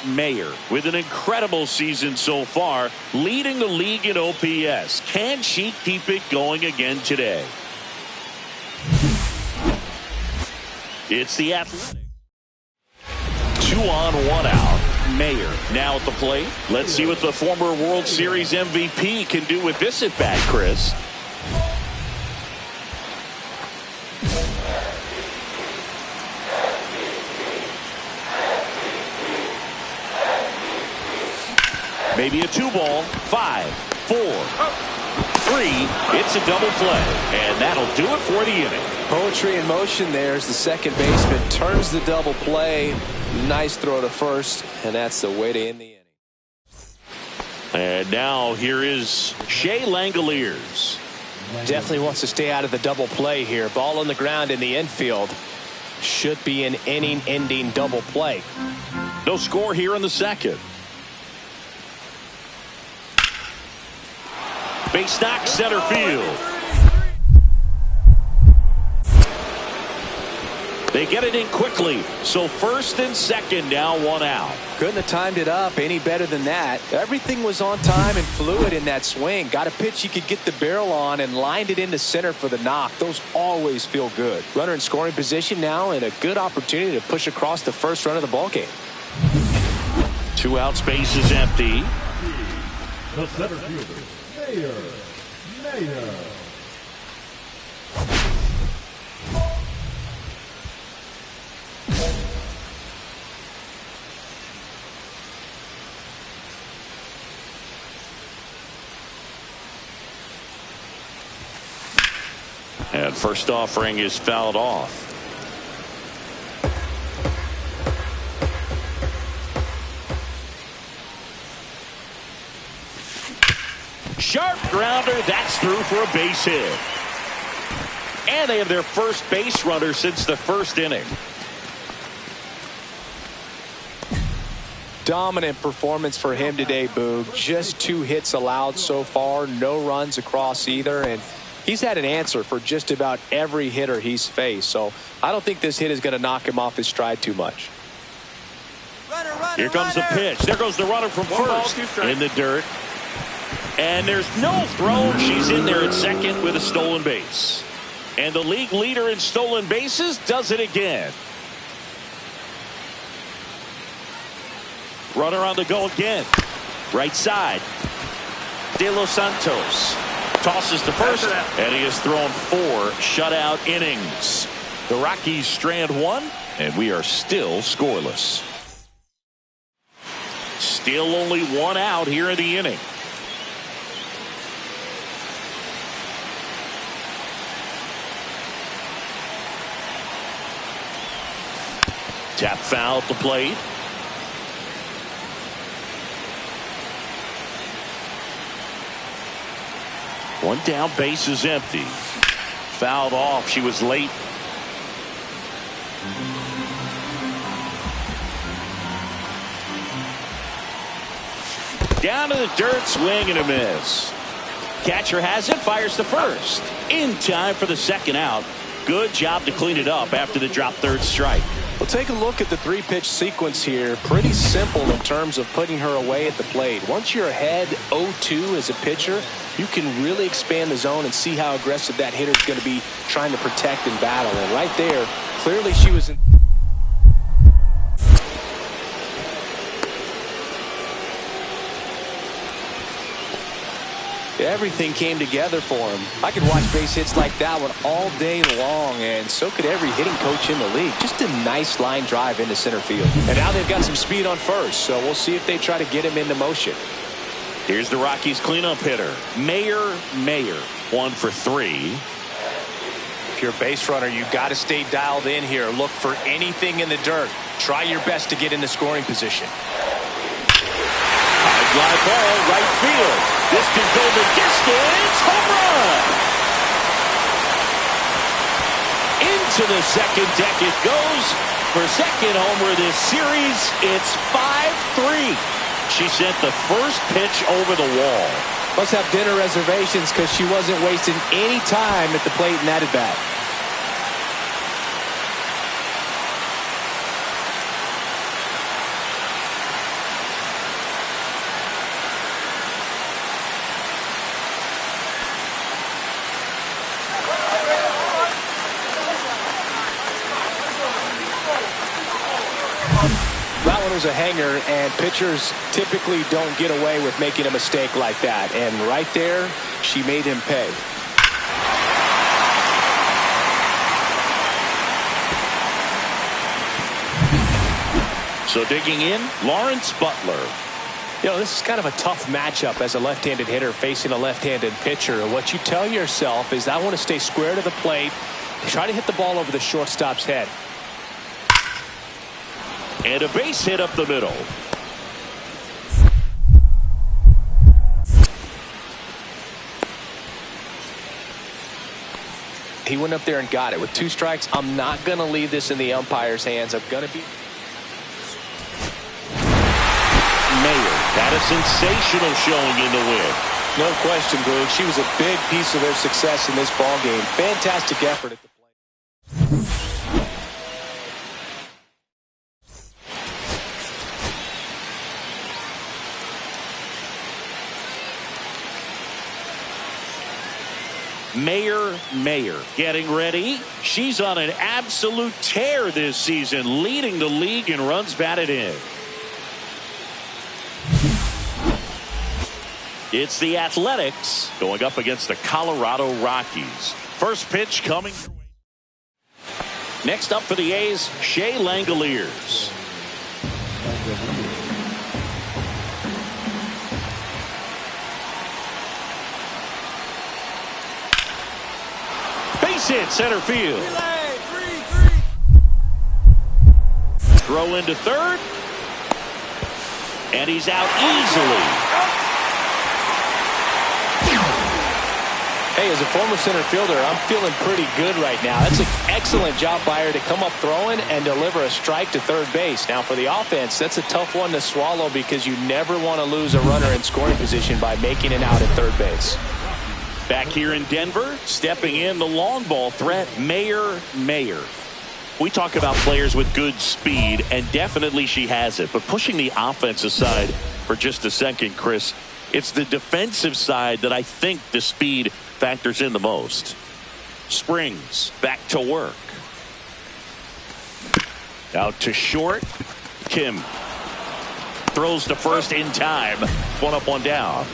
Mayer with an incredible season so far, leading the league in OPS. Can she keep it going again today? It's the Athletic. 2 on, 1 out. Mayer now at the plate. Let's see what the former World Series MVP can do with this at bat, Chris. Maybe a 2-ball. 5, 4, 3. It's a double play, and that'll do it for the inning. Poetry in motion there as the second baseman turns the double play. Nice throw to first, and that's the way to end the inning. And now here is Shea Langoliers. Definitely wants to stay out of the double play here. Ball on the ground in the infield. Should be an inning-ending double play. No score here in the second. Base knock, center field. They get it in quickly. So first and second now, 1 out. Couldn't have timed it up any better than that. Everything was on time and fluid in that swing. Got a pitch you could get the barrel on and lined it into center for the knock. Those always feel good. Runner in scoring position now and a good opportunity to push across the first run of the ball game. 2 outs, base is empty. The center fielder, Mayer. And first offering is fouled off. grounder. That's through for a base hit. And they have their first base runner since the first inning. Dominant performance for him today, Boog. Just 2 hits allowed so far, no runs across either, and he's had an answer for just about every hitter he's faced. So I don't think this hit is going to knock him off his stride too much. Here comes the pitch. There goes the runner from first in the dirt. And there's no throw. She's in there at second with a stolen base. And the league leader in stolen bases does it again. Runner on the go again. Right side. De Los Santos tosses to first, and he has thrown 4 shutout innings. The Rockies strand 1, and we are still scoreless. Still only 1 out here in the inning. Tap foul at the plate. One down, base is empty. Fouled off. She was late. Down to the dirt, swing and a miss. Catcher has it, fires to first. In time for the second out. Good job to clean it up after the drop third strike. Well, take a look at the 3-pitch sequence here. Pretty simple in terms of putting her away at the plate. Once you're ahead 0-2 as a pitcher, you can really expand the zone and see how aggressive that hitter is going to be trying to protect and battle. And right there, clearly she was in. Everything came together for him. I could watch base hits like that one all day long, and so could every hitting coach in the league. Just a nice line drive into center field. And now they've got some speed on first, so we'll see if they try to get him into motion. Here's the Rockies cleanup hitter, Mayer. 1 for 3. If you're a base runner, you got to stay dialed in here. Look for anything in the dirt. Try your best to get into scoring position. High fly ball, right field. This can go the distance. Home run! Into the second deck it goes. For second homer this series, it's 5-3. She sent the first pitch over the wall. Must have dinner reservations because she wasn't wasting any time at the plate in that at bat. A hanger, and pitchers typically don't get away with making a mistake like that, and right there she made him pay. So digging in, Lawrence Butler. You know, this is kind of a tough matchup as a left-handed hitter facing a left-handed pitcher. What you tell yourself is, I want to stay square to the plate, try to hit the ball over the shortstop's head. And a base hit up the middle. He went up there and got it. With 2 strikes, I'm not going to leave this in the umpire's hands. I'm going to be. Mayer had a sensational showing in the win. No question, Boog. She was a big piece of their success in this ballgame. Fantastic effort at the plate. Mayer getting ready. She's on an absolute tear this season, leading the league in runs batted in. It's the Athletics going up against the Colorado Rockies. First pitch coming. Next up for the A's, Shea Langoliers. Base hit center field. Throw into third. And he's out easily. Hey, as a former center fielder, I'm feeling pretty good right now. That's an excellent job by her to come up throwing and deliver a strike to third base. Now, for the offense, that's a tough one to swallow because you never want to lose a runner in scoring position by making it out at third base. Back here in Denver, stepping in the long ball threat, Mayer. We talk about players with good speed, and definitely she has it. But pushing the offense aside for just a second, Chris, it's the defensive side that I think the speed factors in the most. Springs back to work. Out to short. Kim throws to first in time. One up, one down.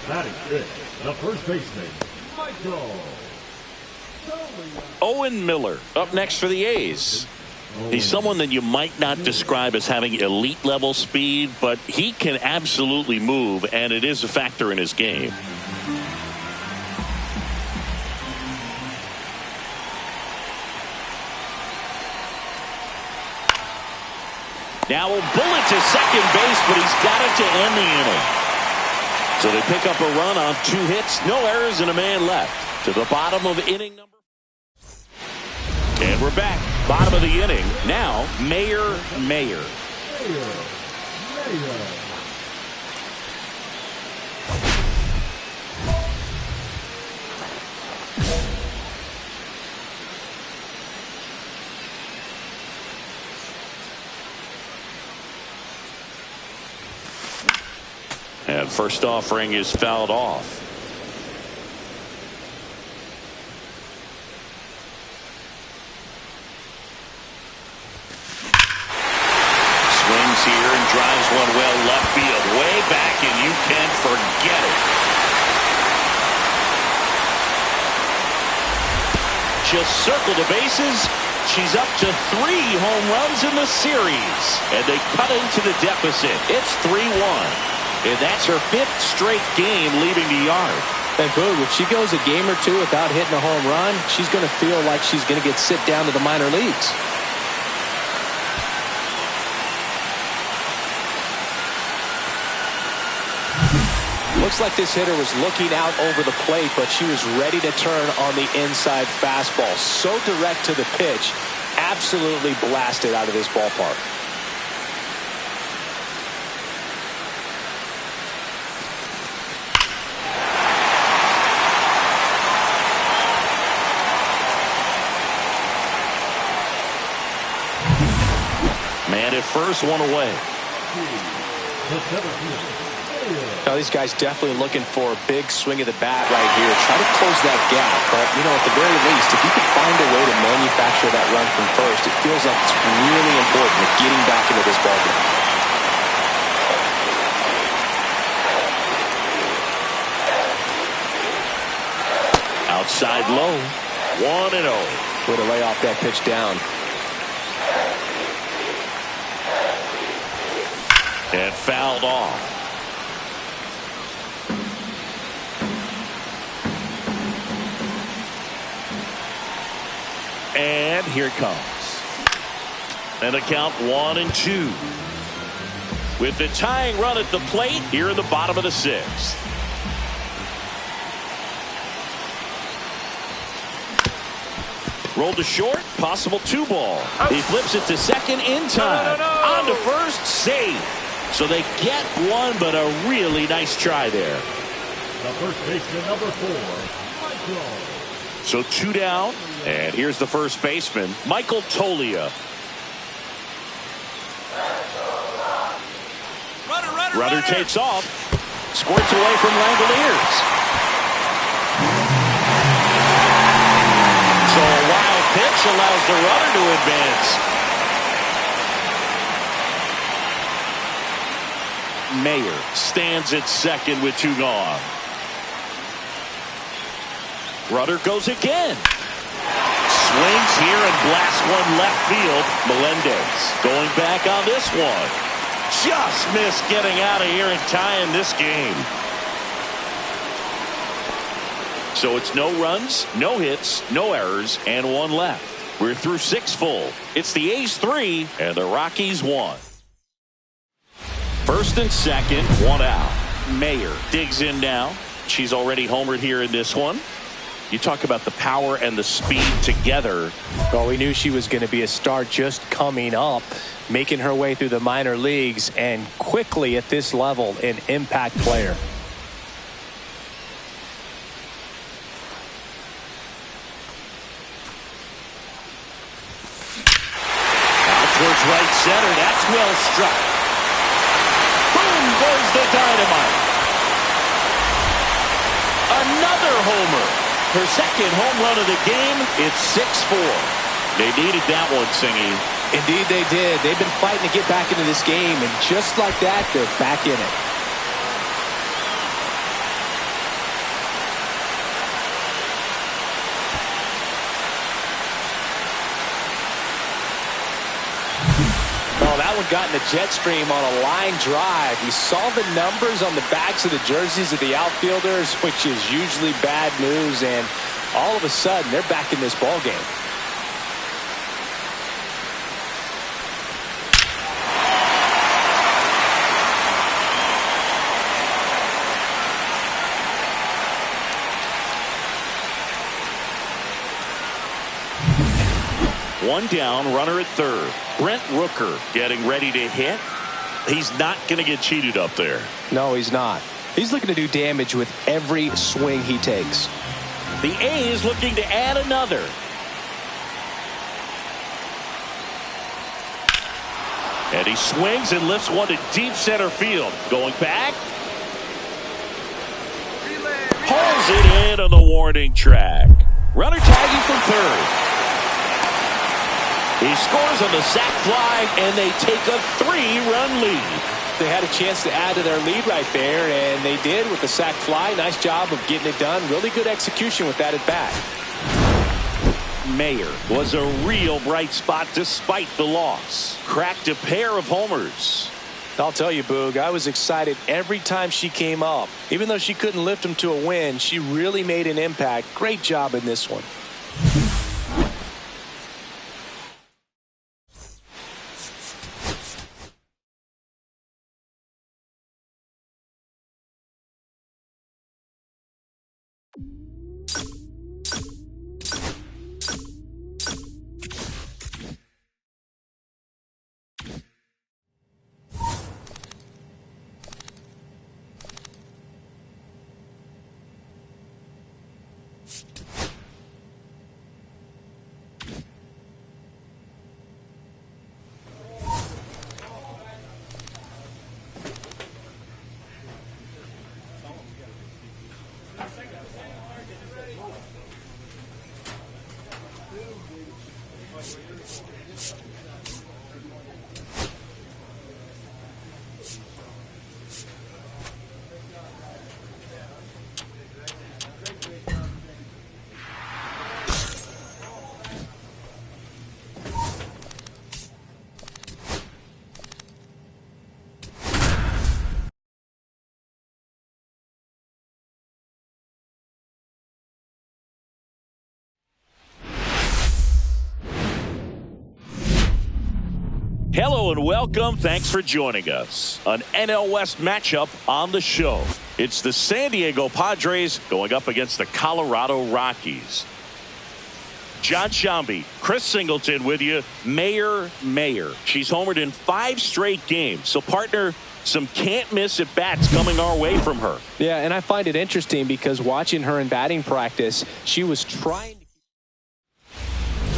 Batting fifth, the first baseman, Michael. Owen Miller up next for the A's. He's someone that you might not describe as having elite level speed, but he can absolutely move, and it is a factor in his game. Now a bullet to second base, but he's got it to end the inning. So they pick up a run on 2 hits, no errors, and a man left. To the bottom of inning number. And we're back. Bottom of the inning. Now, Mayer. And first offering is fouled off. Swings here and drives one well left field. Way back, and you can forget it. Just circle the bases. She's up to 3 home runs in the series. And they cut into the deficit. It's 3-1. And that's her 5th straight game leaving the yard. And boom, if she goes a game or 2 without hitting a home run, she's going to feel like she's going to get sit down to the minor leagues. Looks like this hitter was looking out over the plate, but she was ready to turn on the inside fastball. So direct to the pitch, absolutely blasted out of this ballpark. Man at first, one away. Now these guys definitely looking for a big swing of the bat right here. Try to close that gap. But, you know, at the very least, if you can find a way to manufacture that run from first, it feels like it's really important at getting back into this ballgame. Outside low. 1-0. Way to lay off that pitch down. And fouled off. And here it comes. And a count 1-2. With the tying run at the plate here in the bottom of the 6th. Rolled to short, possible 2-ball. He flips it to second in time. On to first, save. So they get one, but a really nice try there. The first baseman, number 4, Michael. So 2 down, and here's the first baseman, Michael Tolia. Runner takes off, squirts away from Langoliers. So a wild pitch allows the runner to advance. Mayer stands at second with 2 gone. Runner goes again. Swings here and blasts one left field. Melendez going back on this one. Just missed getting out of here and tying this game. So it's no runs, no hits, no errors, and 1 left. We're through 6 full. It's the A's 3 and the Rockies 1. First and second, 1 out. Mayer digs in now. She's already homered here in this one. You talk about the power and the speed together. Well, we knew she was going to be a star just coming up, making her way through the minor leagues, and quickly at this level, an impact player. Out towards right center. That's well struck. Boom goes the dynamite. Another homer. Her second home run of the game. It's 6-4. They needed that one, Singy. Indeed they did. They've been fighting to get back into this game, and just like that, they're back in it. Oh, that one got in the jet stream on a line drive. You saw the numbers on the backs of the jerseys of the outfielders, which is usually bad news, and all of a sudden, they're back in this ball game. One down, runner at third. Brent Rooker getting ready to hit. He's not going to get cheated up there. No, he's not. He's looking to do damage with every swing he takes. The A's looking to add another. And he swings and lifts one to deep center field. Going back. Pulls it in on the warning track. Runner tagging from third. He scores on the sac fly, and they take a 3-run lead. They had a chance to add to their lead right there, and they did with the sac fly. Nice job of getting it done. Really good execution with that at bat. Mayer was a real bright spot despite the loss. Cracked a pair of homers. I'll tell you, Boog, I was excited every time she came up. Even though she couldn't lift them to a win, she really made an impact. Great job in this one. Hello and welcome. Thanks for joining us. An NL West matchup on the show. It's the San Diego Padres going up against the Colorado Rockies. John Shambi, Chris Singleton with you. Mayer. She's homered in 5 straight games. So, partner, some can't-miss at-bats coming our way from her. Yeah, and I find it interesting because watching her in batting practice, she was trying to...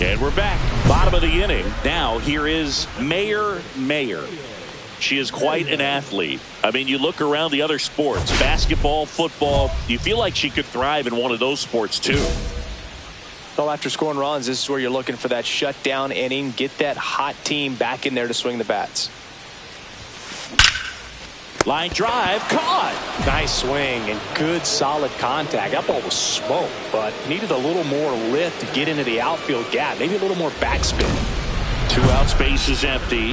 And we're back. Bottom of the inning. Now, here is Mayer. She is quite an athlete. I mean, you look around the other sports, basketball, football, you feel like she could thrive in one of those sports, too. Well, after scoring runs, this is where you're looking for that shutdown inning. Get that hot team back in there to swing the bats. Line drive, caught. Nice swing and good solid contact. That ball was smoked, but needed a little more lift to get into the outfield gap. Maybe a little more backspin. 2 out, space is empty.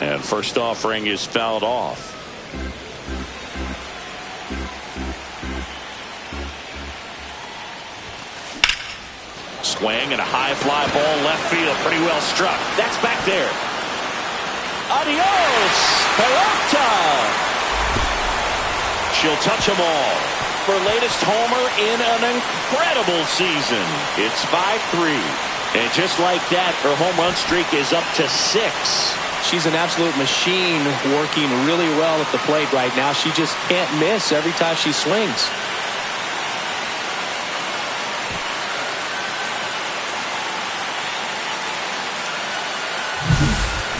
And first offering is fouled off. Swing and a high fly ball left field. Pretty well struck. That's back there. Adios, pelota. She'll touch them all. Her latest homer in an incredible season. It's 5-3. And just like that, her home run streak is up to 6. She's an absolute machine, working really well at the plate right now. She just can't miss every time she swings.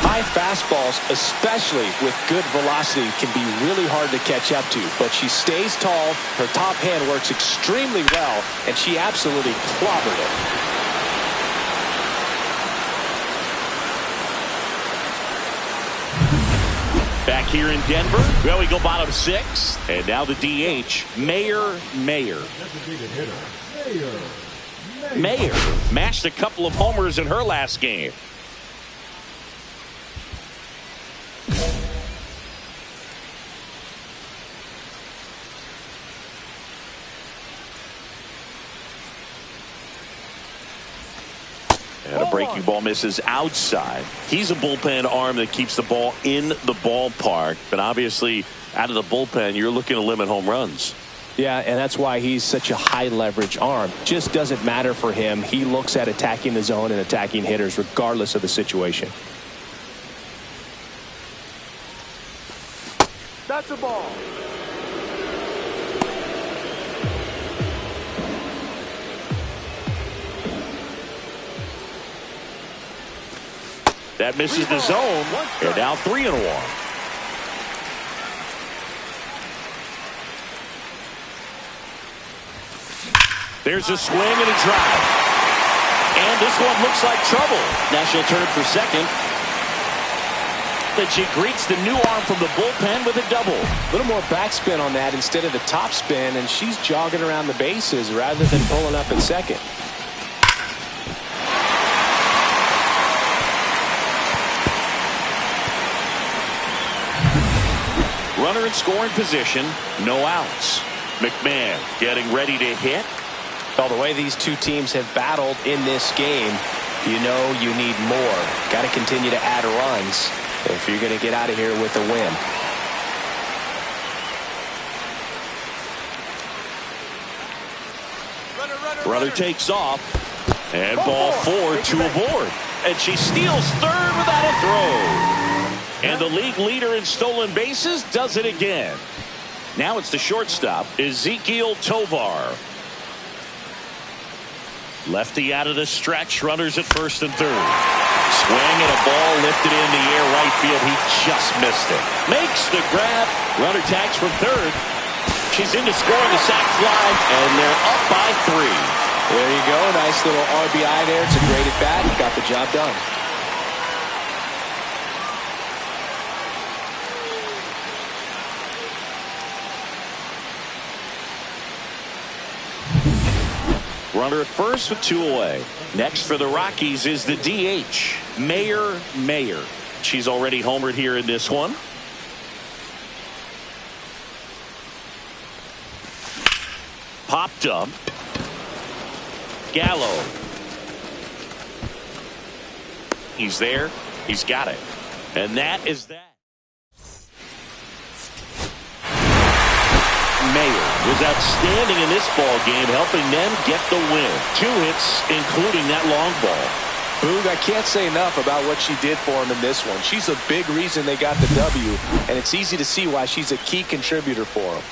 High fastballs, especially with good velocity, can be really hard to catch up to. But she stays tall, her top hand works extremely well, and she absolutely clobbered it. Back here in Denver, well, we go bottom 6. And now the DH, Mayer. Mayer mashed a couple of homers in her last game. And a breaking ball misses outside. He's a bullpen arm that keeps the ball in the ballpark. But obviously, out of the bullpen, you're looking to limit home runs. Yeah, and that's why he's such a high leverage arm. Just doesn't matter for him. He looks at attacking the zone and attacking hitters regardless of the situation. That's a ball. That misses the zone. And now 3-1. There's a swing and a drive. And this one looks like trouble. Now she'll turn for second. But she greets the new arm from the bullpen with a double. A little more backspin on that instead of the top spin, and she's jogging around the bases rather than pulling up at second. Runner in scoring position, no outs. McMahon getting ready to hit. Well, the way these two teams have battled in this game, you know you need more. Got to continue to add runs if you're going to get out of here with a win. Runner takes off. And ball 4, 2 aboard. And she steals third without a throw. And the league leader in stolen bases does it again. Now it's the shortstop, Ezekiel Tovar. Lefty out of the stretch, runners at first and third. Swing and a ball lifted in the air right field. He just missed it. Makes the grab. Runner tags from third. She's in to score on the sac fly, and they're up by 3. There you go. Nice little RBI there. It's a great at bat. Got the job done. Runner at first with 2 away. Next for the Rockies is the DH, Mayer. She's already homered here in this one. Popped up. Gallo. He's there. He's got it. And that is that. Mayer was outstanding in this ball game, helping them get the win. 2 hits, including that long ball. Boog, I can't say enough about what she did for him in this one. She's a big reason they got the W, and it's easy to see why she's a key contributor for them.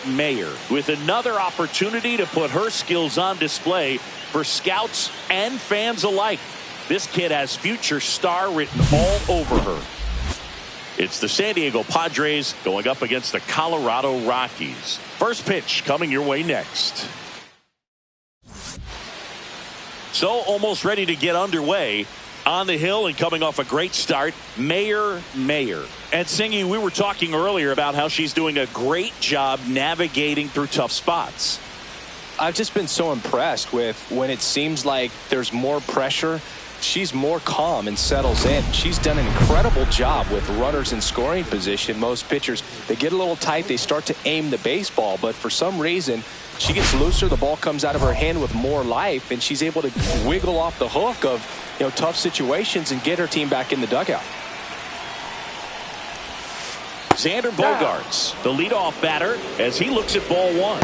Mayer with another opportunity to put her skills on display for scouts and fans alike. This kid has future star written all over her. It's the San Diego Padres going up against the Colorado Rockies. First pitch coming your way next. So almost ready to get underway. On the hill and coming off a great start, Mayer. And Singy, we were talking earlier about how she's doing a great job navigating through tough spots. I've just been so impressed with when it seems like there's more pressure. She's more calm and settles in. She's done an incredible job with runners in scoring position. Most pitchers, they get a little tight, they start to aim the baseball, but for some reason, she gets looser, the ball comes out of her hand with more life, and she's able to wiggle off the hook of, tough situations and get her team back in the dugout. Xander Bogaerts, the leadoff batter, as he looks at ball one.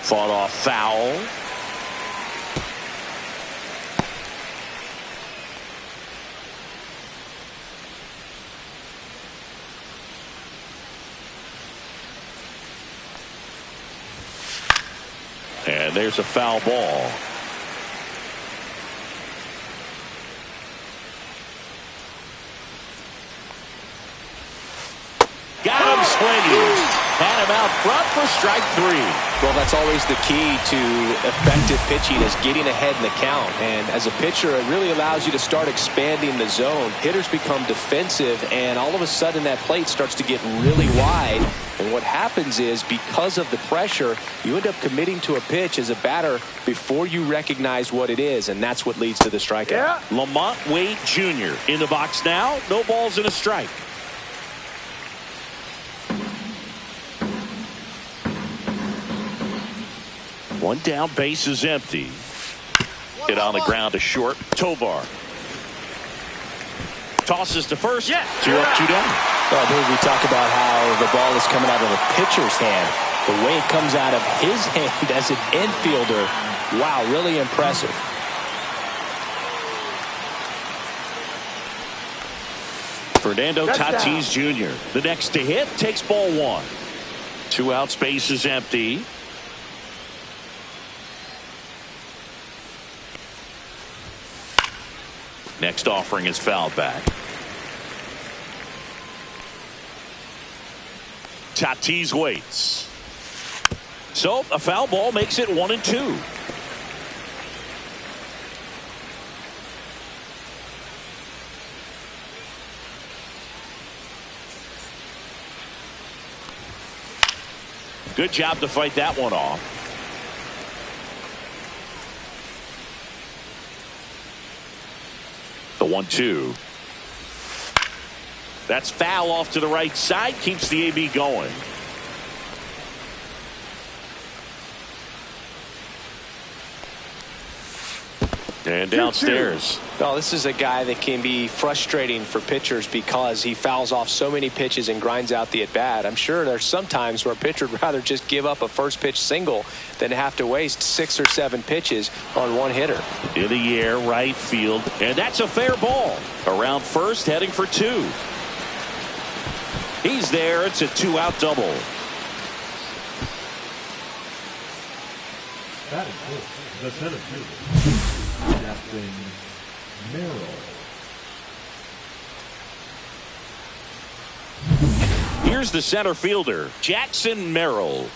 Fought off foul. And there's a foul ball. Got him swinging. Had him out front for strike three. Well, that's always the key to effective pitching, is getting ahead in the count. And as a pitcher, it really allows you to start expanding the zone. Hitters become defensive, and all of a sudden that plate starts to get really wide. And what happens is, because of the pressure, you end up committing to a pitch as a batter before you recognize what it is, and that's what leads to the strikeout. Yeah. Lamont Wade Jr. in the box now. No balls and a strike. One down, base is empty. Hit on the ground to short. Tovar tosses to first. Yeah. 2 up, 2 down. Well, dude, we talk about how the ball is coming out of the pitcher's hand. The way it comes out of his hand as an infielder, wow, really impressive. Fernando Tatis Jr., the next to hit, takes ball one. 2 outs, base is empty. Next offering is fouled back. Tatis waits. So a foul ball makes it 1-2. Good job to fight that one off. The 1-2. That's foul off to the right side. Keeps the AB going. And downstairs. Well, this is a guy that can be frustrating for pitchers because he fouls off so many pitches and grinds out the at-bat. I'm sure there's some times where a pitcher would rather just give up a first pitch single than have to waste 6 or 7 pitches on one hitter. In the air, right field, and that's a fair ball. Around first, heading for 2. He's there. It's a 2-out double. That is cool. The center fielder, Jackson Merrill. Here's the center fielder, Jackson Merrill.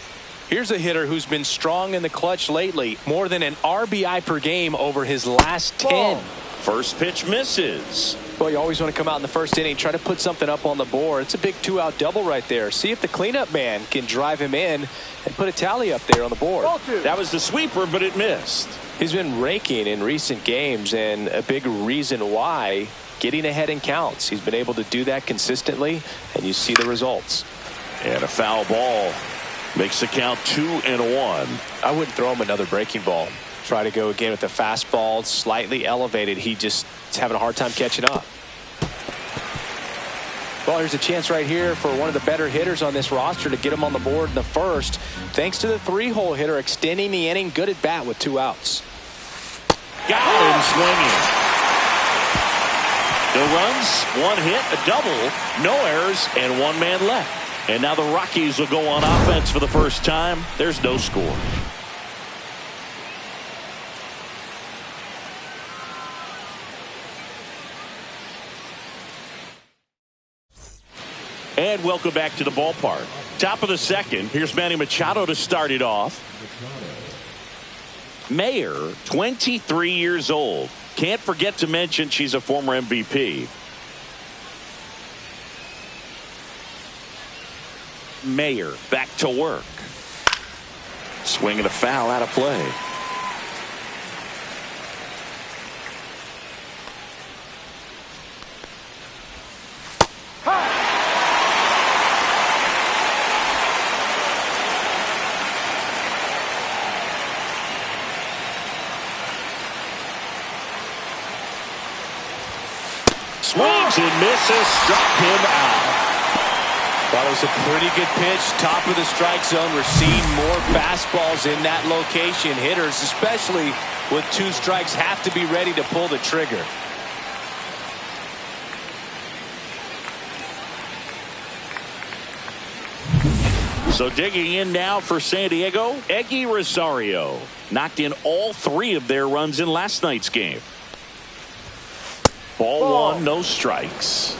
Here's a hitter who's been strong in the clutch lately. More than an RBI per game over his last 10. First pitch misses. Well, you always want to come out in the first inning, try to put something up on the board. It's a big 2-out double right there. See if the cleanup man can drive him in and put a tally up there on the board. That was the sweeper, but it missed. He's been raking in recent games, and a big reason why, getting ahead in counts. He's been able to do that consistently, and you see the results. And a foul ball makes the count 2-1. I wouldn't throw him another breaking ball. Try to go again with the fastball, slightly elevated. He just is having a hard time catching up. Well, here's a chance right here for one of the better hitters on this roster to get him on the board in the first. Thanks to the 3-hole hitter extending the inning. Good at bat with 2 outs. Got him swinging. No runs, 1 hit, a double, no errors, and 1 man left. And now the Rockies will go on offense for the first time. There's no score. And welcome back to the ballpark. Top of the second. Here's Manny Machado to start it off. Mayer, 23 years old. Can't forget to mention she's a former MVP. Mayer back to work. Swinging a foul out of play. Swings and misses, struck him out. That was a pretty good pitch, top of the strike zone. We're seeing more fastballs in that location. Hitters, especially with 2 strikes, have to be ready to pull the trigger. So digging in now for San Diego, Eggy Rosario knocked in all 3 of their runs in last night's game. Ball 1, no strikes.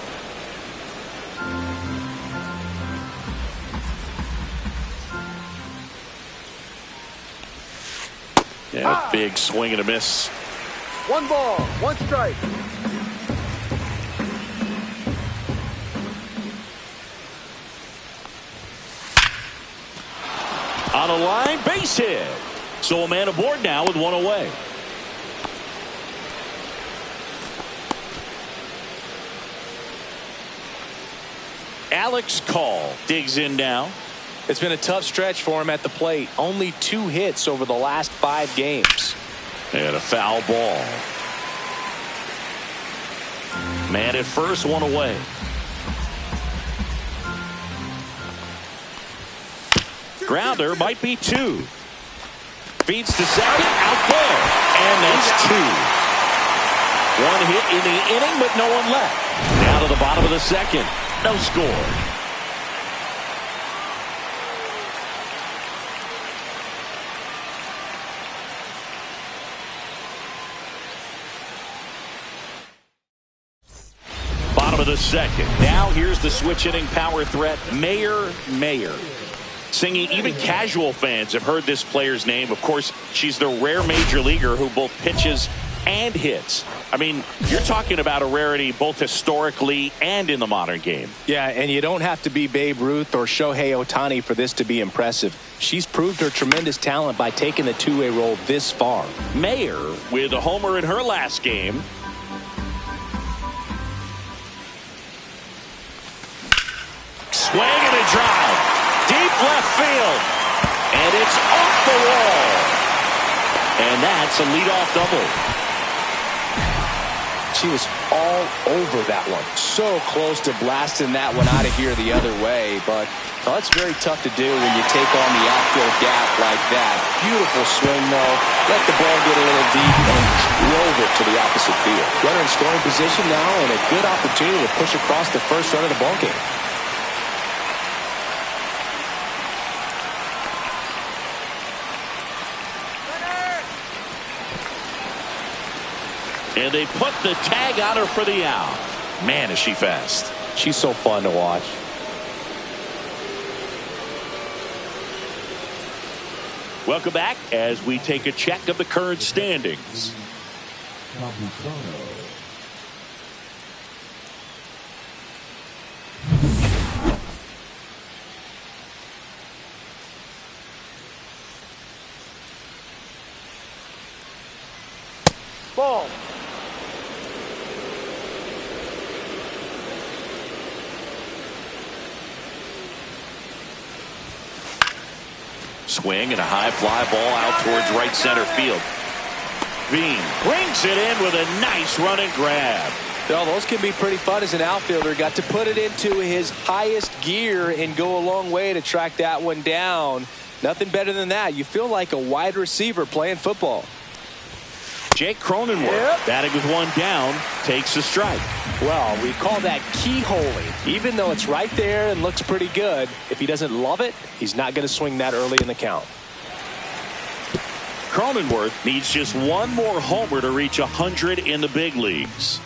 Yeah, big swing and a miss. 1 ball, 1 strike. On a line, base hit. So a man aboard now with 1 away. Alex Call digs in now. It's been a tough stretch for him at the plate. Only 2 hits over the last 5 games. And a foul ball. Man at first, 1 away. Grounder might be 2. Feeds to second, out there. And that's 2. 1 hit in the inning, but no one left. Down to the bottom of the second. No score. Bottom of the second. Now here's the switch hitting power threat, Mayer. Singing, even casual fans have heard this player's name. Of course, she's the rare major leaguer who both pitches and hits. I mean, you're talking about a rarity both historically and in the modern game. Yeah, and you don't have to be Babe Ruth or Shohei Ohtani for this to be impressive. She's proved her tremendous talent by taking the two-way role this far. Mayer with a homer in her last game. Swing and a drive. Deep left field. And it's off the wall. And that's a leadoff double. She was all over that one. So close to blasting that one out of here the other way, but it's very tough to do when you take on the outfield gap like that. Beautiful swing, though. Let the ball get a little deep and drove it to the opposite field. Runner in scoring position now and a good opportunity to push across the first run of the ball game. And they put the tag on her for the out. Man, is she fast. She's so fun to watch. Welcome back as we take a check of the current standings. Ball. Swing and a high fly ball out towards right center field. Veen brings it in with a nice run and grab. Well, those can be pretty fun as an outfielder. Got to put it into his highest gear and go a long way to track that one down. Nothing better than that. You feel like a wide receiver playing football. Jake Cronenworth, batting with one down, takes a strike. Well, we call that keyholing. Even though it's right there and looks pretty good, if he doesn't love it, he's not going to swing that early in the count. Cronenworth needs just one more homer to reach 100 in the big leagues.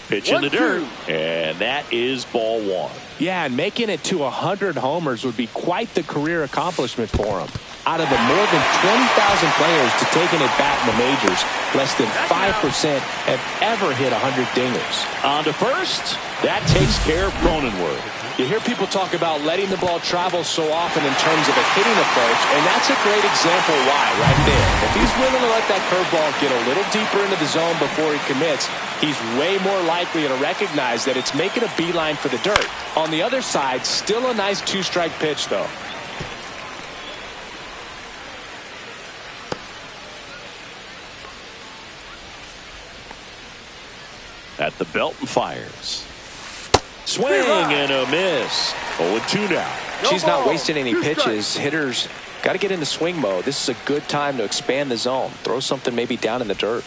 Pitch in the dirt, and that is ball 1. Yeah, and making it to 100 homers would be quite the career accomplishment for him. Out of the more than 20,000 players to take an at-bat in the majors, less than 5% have ever hit 100 dingers. On to first. That takes care of Cronenworth. You hear people talk about letting the ball travel so often in terms of a hitting approach, and that's a great example why right there. If he's willing to let that curveball get a little deeper into the zone before he commits, he's way more likely to recognize that it's making a beeline for the dirt. On the other side, still a nice two-strike pitch, though. At the belt and fires. Swing and a miss. 0-2 now. She's not wasting any pitches. Hitters got to get into swing mode. This is a good time to expand the zone. Throw something maybe down in the dirt.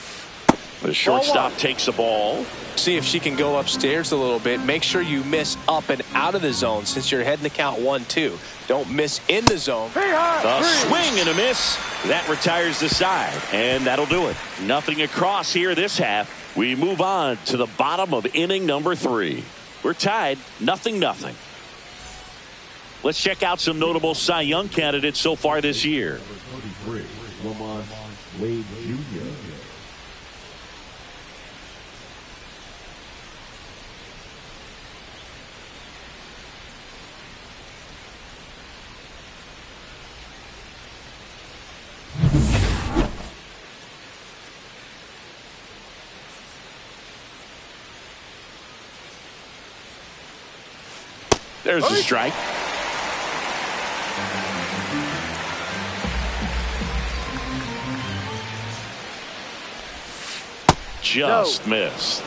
The shortstop takes the ball. See if she can go upstairs a little bit. Make sure you miss up and out of the zone since you're heading the count 1-2. Don't miss in the zone. A swing and a miss. That retires the side, and that'll do it. Nothing across here this half. We move on to the bottom of inning number 3. We're tied 0-0. Let's check out some notable Cy Young candidates so far this year. Wade Jr. There's a strike. Just missed.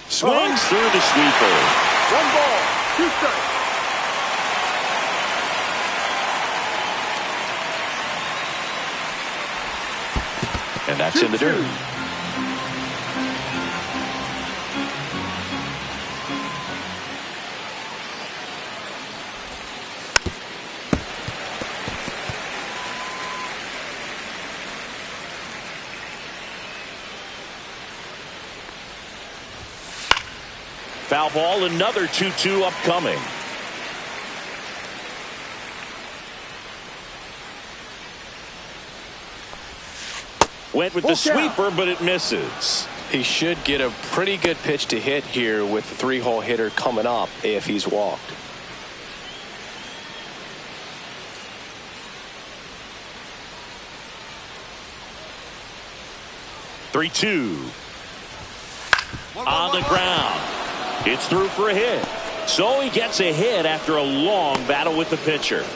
Swings through the sweeper. 1 ball, 2 strikes. And that's in the dirt. Foul ball, another 2-2 upcoming. Went with the sweeper, but it misses. He should get a pretty good pitch to hit here with the 3-hole hitter coming up if he's walked. Three-two. On the ground. It's through for a hit. So he gets a hit after a long battle with the pitcher.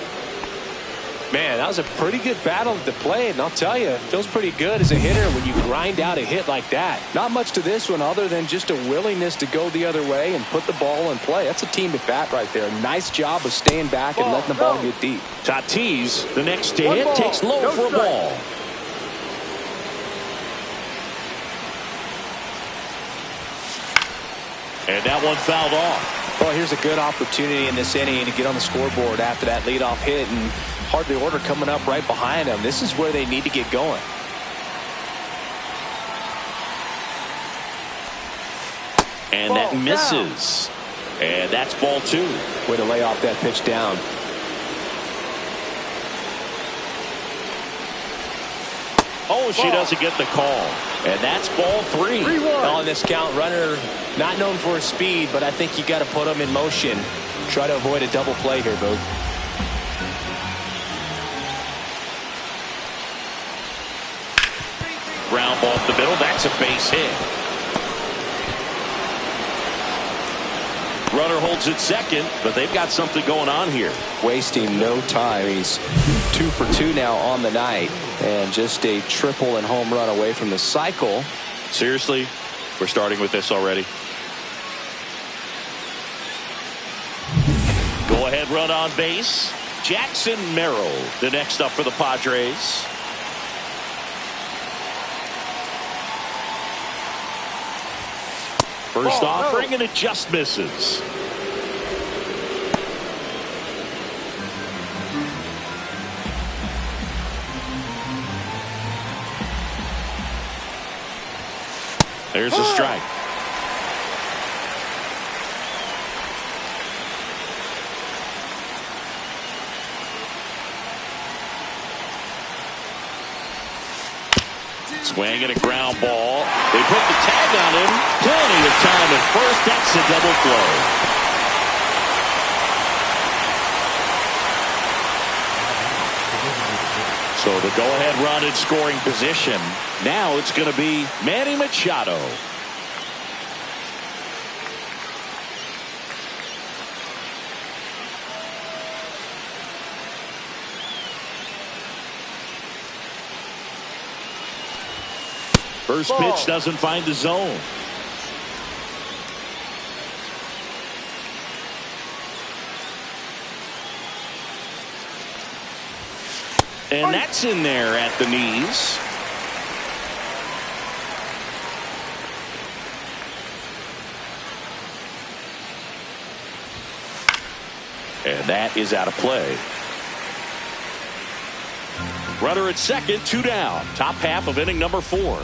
Man, that was a pretty good battle to play, and I'll tell you, it feels pretty good as a hitter when you grind out a hit like that. Not much to this one other than just a willingness to go the other way and put the ball in play. That's a team at bat right there. Nice job of staying back and letting the ball get deep. Tatis, the next to hit, takes low for a ball. And that one fouled off. Well, here's a good opportunity in this inning to get on the scoreboard after that leadoff hit, and hardly order coming up right behind them. This is where they need to get going. And that misses. And that's ball 2. Way to lay off that pitch down. Oh, she doesn't get the call. And that's ball 3. On this count, runner not known for his speed, but I think you got to put him in motion. Try to avoid a double play here, Boog. Ground ball up the middle. That's a base hit. Runner holds it second, but they've got something going on here. Wasting no time. He's 2 for 2 now on the night, and just a triple and home run away from the cycle. Seriously, we're starting with this already. Go ahead, run on base. Jackson Merrill, the next up for the Padres. First offering, and it just misses. There's a strike. Swing and a ground ball. They put the tag on him. Plenty of time at first. That's a double play. So the go-ahead run in scoring position. Now it's going to be Manny Machado. First pitch doesn't find the zone. And that's in there at the knees. And that is out of play. Runner at second, 2 down. Top half of inning number 4.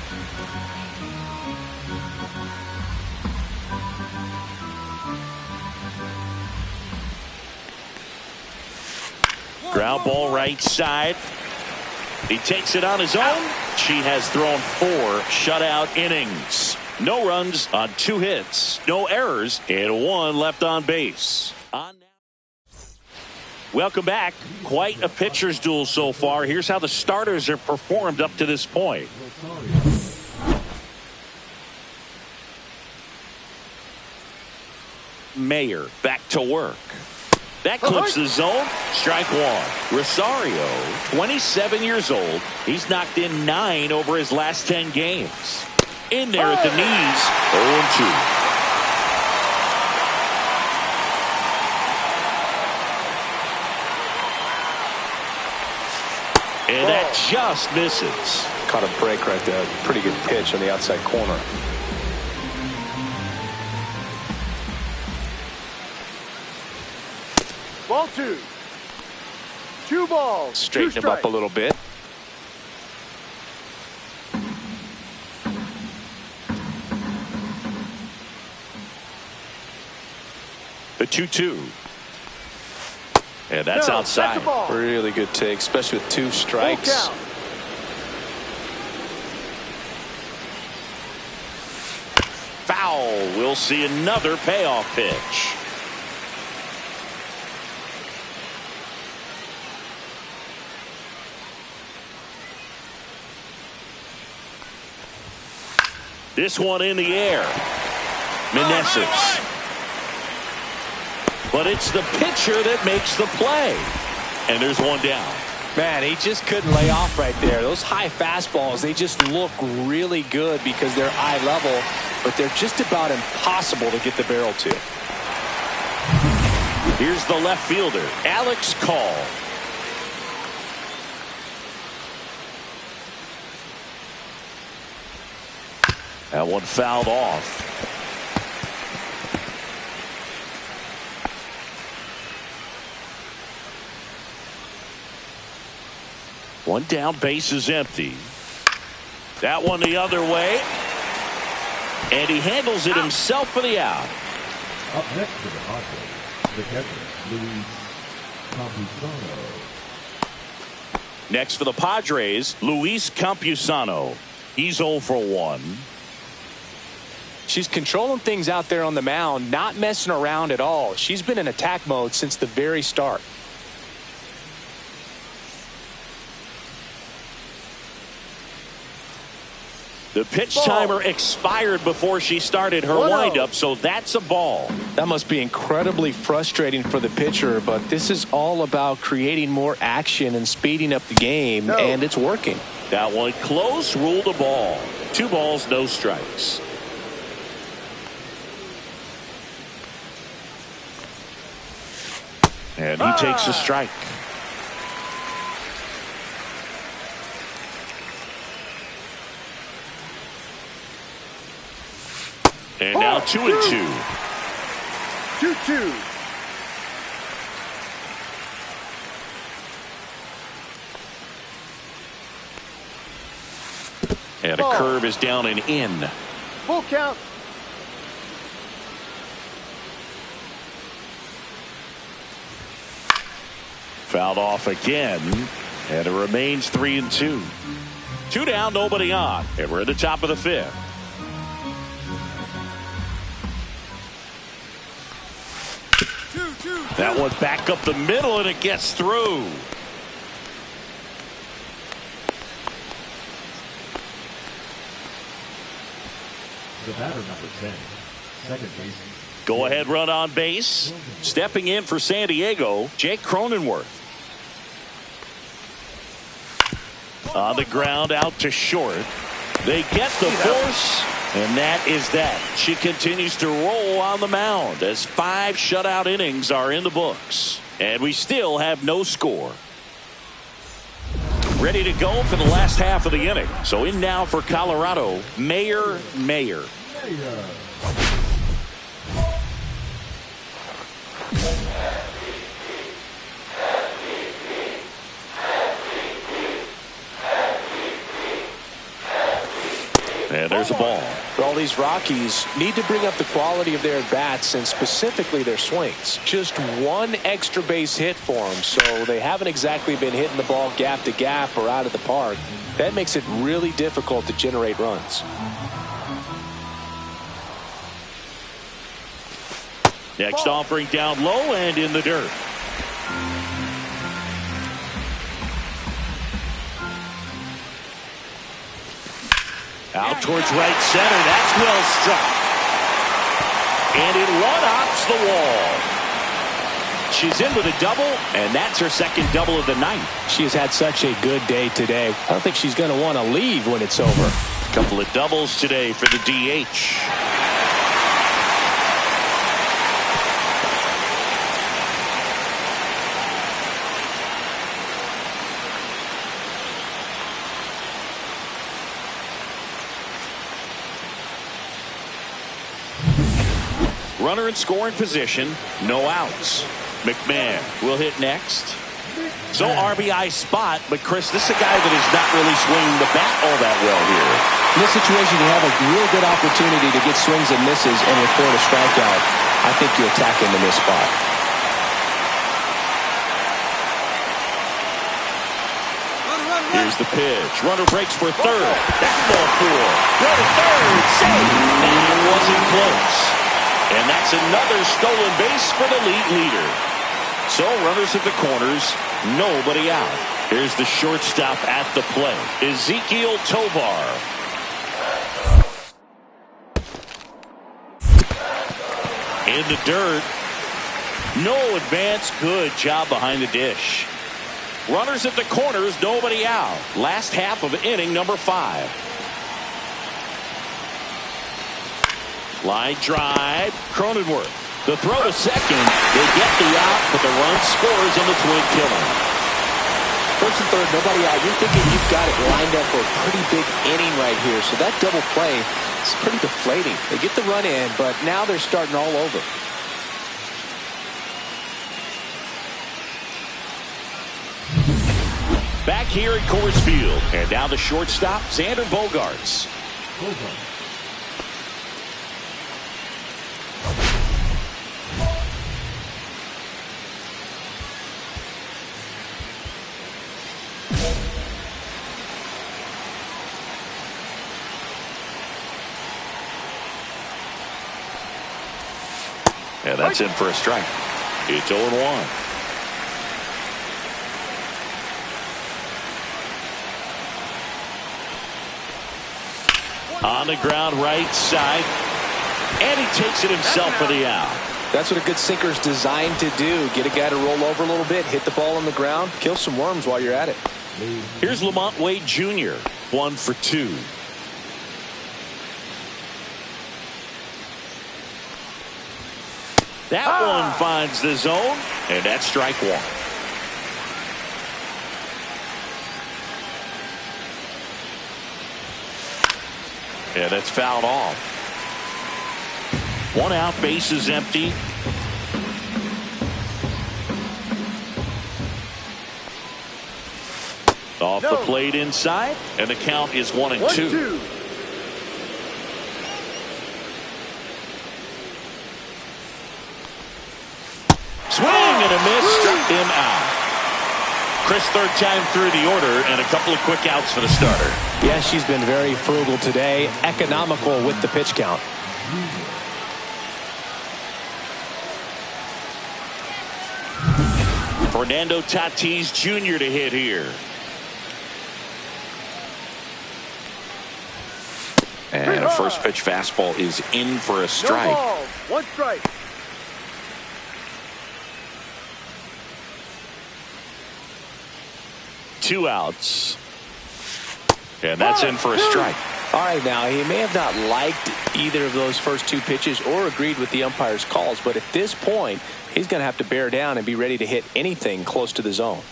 Ground ball right side. He takes it on his own. She has thrown 4 shutout innings. No runs on 2 hits. No errors and 1 left on base. Welcome back. Quite a pitcher's duel so far. Here's how the starters have performed up to this point. Mayer back to work. That clips the zone. Strike 1. Rosario, 27 years old. He's knocked in 9 over his last 10 games. In there at the knees, 0-2. And that just misses. Caught a break right there. Pretty good pitch on the outside corner. Ball 2. 2 balls. Straighten him up a little bit. The 2-2. And that's outside. Really good take, especially with 2 strikes. Foul. We'll see another payoff pitch. This one in the air. Meneses. But it's the pitcher that makes the play. And there's 1 down. Man, he just couldn't lay off right there. Those high fastballs, they just look really good because they're eye level, but they're just about impossible to get the barrel to. Here's the left fielder, Alex Call. That one fouled off. One down, base is empty. That one the other way. And he handles it himself for the out. Up next to the Padres, the catcher, Luis Campusano. Next for the Padres, Luis Campusano. He's 0 for 1. She's controlling things out there on the mound, not messing around at all. She's been in attack mode since the very start. The pitch timer expired before she started her windup, so that's a ball. That must be incredibly frustrating for the pitcher, but this is all about creating more action and speeding up the game, and it's working. That one close, ruled a ball. 2 balls, no strikes. And he takes a strike. And now 2-2. 2-2. And a curve is down and in. Full count. Fouled off again, and it remains 3-2. 2 down, nobody on, and we're at the top of the 5th. That one back up the middle, and it gets through. The batter, number 10, second base. Go ahead run on base. Stepping in for San Diego, Jake Cronenworth. On the ground out to short. They get the force, and that is that. She continues to roll on the mound as 5 shutout innings are in the books. And we still have no score. Ready to go for the last half of the inning. So in now for Colorado, Mayer. And there's a ball. Well, these Rockies need to bring up the quality of their at-bats and specifically their swings. Just one extra base hit for them, so they haven't exactly been hitting the ball gap to gap or out of the park. That makes it really difficult to generate runs. Next offering down low and in the dirt. Out towards right center. That's well struck. And it one-hops the wall. She's in with a double, and that's her second double of the night. She has had such a good day today. I don't think she's going to want to leave when it's over. A couple of doubles today for the DH. Runner in scoring position, no outs. McMahon will hit next. So RBI spot, but Chris, this is a guy that is not really swinging the bat all that well here. In this situation, you have a real good opportunity to get swings and misses and report a strikeout. I think you attack him in this spot. Here's the pitch. Runner breaks for third. That's ball 4. Go to third. Save. That wasn't close. And that's another stolen base for the leader. So runners at the corners, nobody out. Here's the shortstop at the plate, Ezekiel Tovar. In the dirt. No advance. Good job behind the dish. Runners at the corners, nobody out. Last half of inning number 5. Line drive, Cronenworth. The throw to second. They get the out, but the run scores on the twin killer. First and third, nobody out. You're thinking you've got it lined up for a pretty big inning right here. So that double play is pretty deflating. They get the run in, but now they're starting all over. Back here at Coors Field. And now the shortstop, Xander Bogaerts. Yeah, that's in for a strike. It's 0-1. On the ground, right side. And he takes it himself for the out. That's what a good sinker is designed to do. Get a guy to roll over a little bit, hit the ball on the ground, kill some worms while you're at it. Here's Lamont Wade Jr., 1 for 2. That one finds the zone, and that's strike 1. Yeah, that's fouled off. 1 out, base is empty. Off the plate inside, and the count is 1-2. and a miss, struck him out. Chris, third time through the order, and a couple of quick outs for the starter. Yeah, she's been very frugal today, economical with the pitch count. Fernando Tatis Jr. to hit here. And a first pitch fastball is in for a strike. No ball, one strike. Two outs. And that's in for a strike. All right, now, he may have not liked either of those first two pitches or agreed with the umpire's calls, but at this point, he's going to have to bear down and be ready to hit anything close to the zone.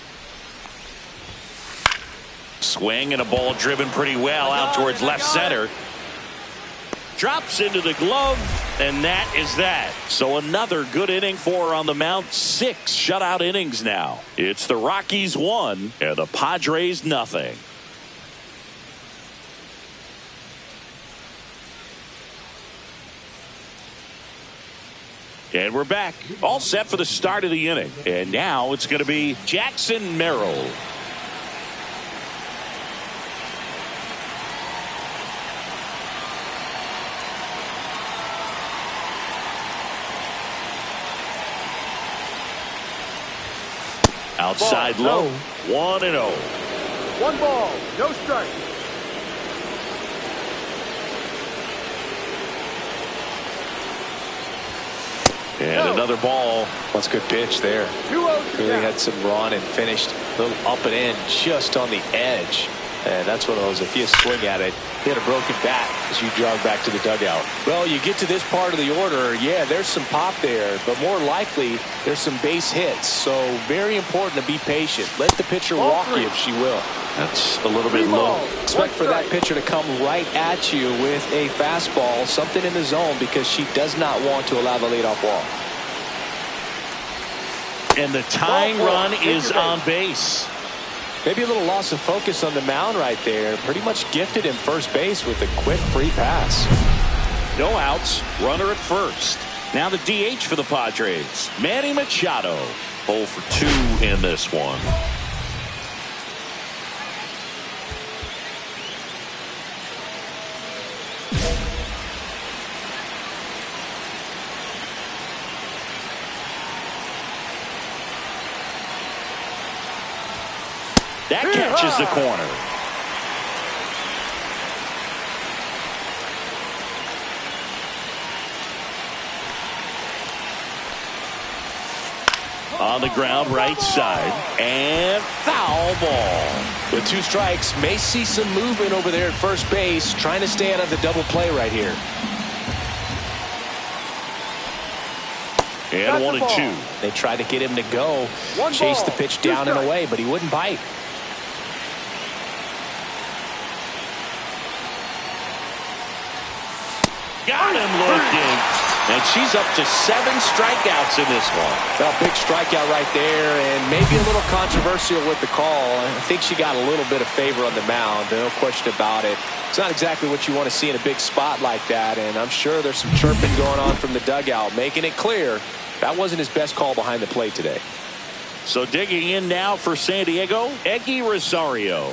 Swing and a ball driven pretty well out towards left center. Drops into the glove, and that is that. So another good inning for her on the mound. 6 shutout innings now. It's the Rockies 1 and the Padres nothing. And we're back, all set for the start of the inning. And now it's going to be Jackson Merrill. Outside Ball, low, 1-0. 1 ball, no strike. And another ball. That's a good pitch there. 2-0. Really had some run and finished a little up and in just on the edge. And that's one of those, if you swing at it, he had a broken bat as you jog back to the dugout. Well, you get to this part of the order, yeah, there's some pop there, but more likely there's some base hits. So very important to be patient. Let the pitcher walk you if she will. That's a little bit low. Expect for that pitcher to come right at you with a fastball, something in the zone, because she does not want to allow the leadoff walk. And the tying run is on base. Maybe a little loss of focus on the mound right there. Pretty much gifted him first base with a quick free pass. No outs, runner at first. Now the DH for the Padres, Manny Machado. 0 for 2 in this one. That catches the corner. On the ground, right side, and foul ball. With 2 strikes, may see some movement over there at first base, trying to stay out of the double play right here. And 1-2. They tried to get him to go, chase the pitch down and away, but he wouldn't bite. Got him looking. And she's up to 7 strikeouts in this one. Well, big strikeout right there, and maybe a little controversial with the call. I think she got a little bit of favor on the mound, no question about it. It's not exactly what you want to see in a big spot like that, and I'm sure there's some chirping going on from the dugout, making it clear that wasn't his best call behind the plate today. So digging in now for San Diego, Eggy Rosario.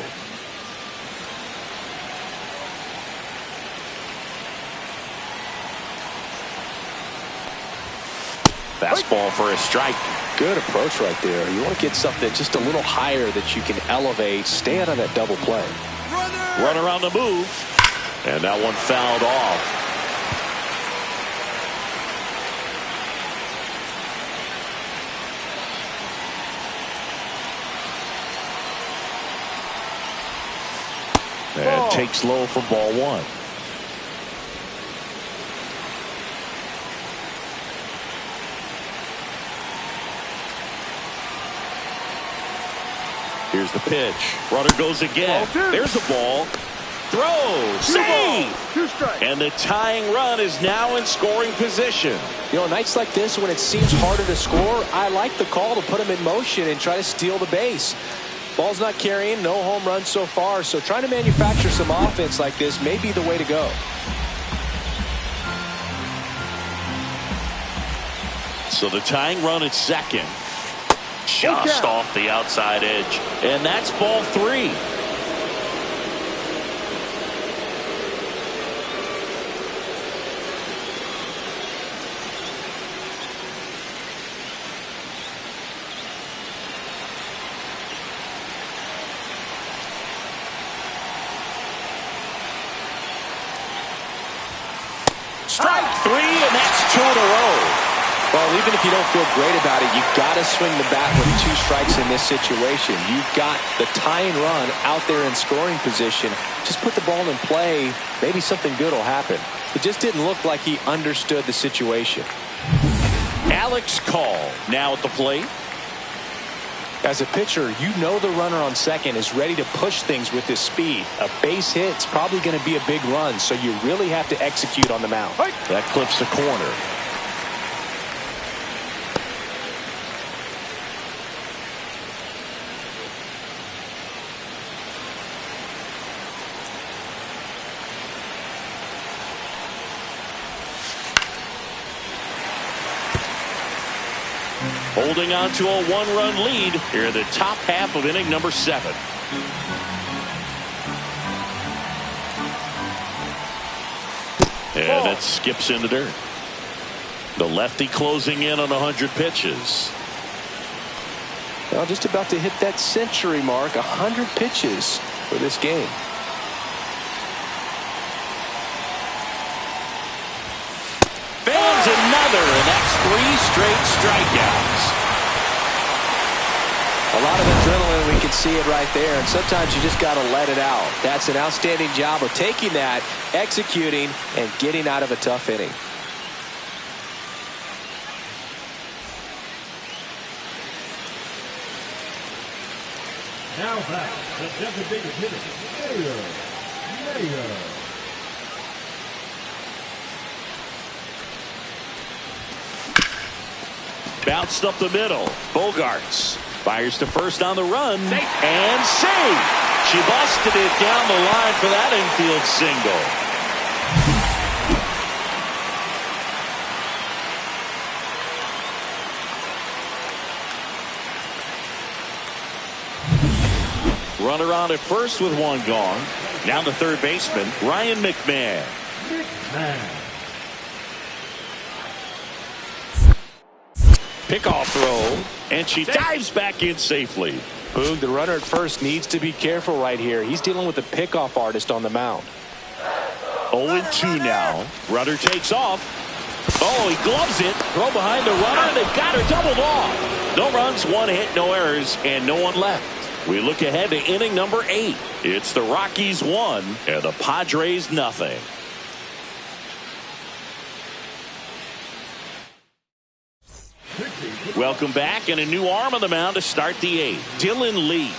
Fastball for a strike. Good approach right there. You want to get something just a little higher that you can elevate. Stay out of that double play. Runner on the move. And that one fouled off. And takes low for ball 1. Here's the pitch. Runner goes again. There's a ball. Throw. Save. 2 strikes. And the tying run is now in scoring position. You know, nights like this when it seems harder to score, I like the call to put him in motion and try to steal the base. Ball's not carrying, no home runs so far, so trying to manufacture some offense like this may be the way to go. So the tying run at second. just off the outside edge. And that's ball 3. Strike 3, and that's 2 in a row. Well, even if you don't feel great about it, you got to swing the bat with 2 strikes in this situation. You've got the tying run out there in scoring position. Just put the ball in play. Maybe something good will happen. It just didn't look like he understood the situation. Alex Call now at the plate. As a pitcher, you know the runner on second is ready to push things with his speed. A base hit's probably going to be a big run, so you really have to execute on the mound. That clips the corner. Holding on to a 1-run lead here in the top half of inning number 7. And it skips in the dirt. The lefty closing in on 100 pitches. Well, just about to hit that century mark, 100 pitches for this game. Fans another, and that's 3 straight strikeouts. A lot of adrenaline, we can see it right there, and sometimes you just got to let it out. That's an outstanding job of taking that, executing, and getting out of a tough inning. Now back, the designated hitter, Mayer. Bounced up the middle. Bogarts fires to first on the run. And save. She busted it down the line for that infield single. Runner on at first with 1 gone. Now the third baseman, Ryan McMahon. Pickoff throw, and she dives back in safely. Boog, the runner at first needs to be careful right here. He's dealing with a pickoff artist on the mound. 0-2 now. Runner takes off. Oh, he gloves it. Throw behind the runner. They've got her doubled off. No runs, 1 hit, no errors, and no one left. We look ahead to inning number 8. It's the Rockies 1 and the Padres nothing. Welcome back, and a new arm on the mound to start the 8th. Dylan Lee.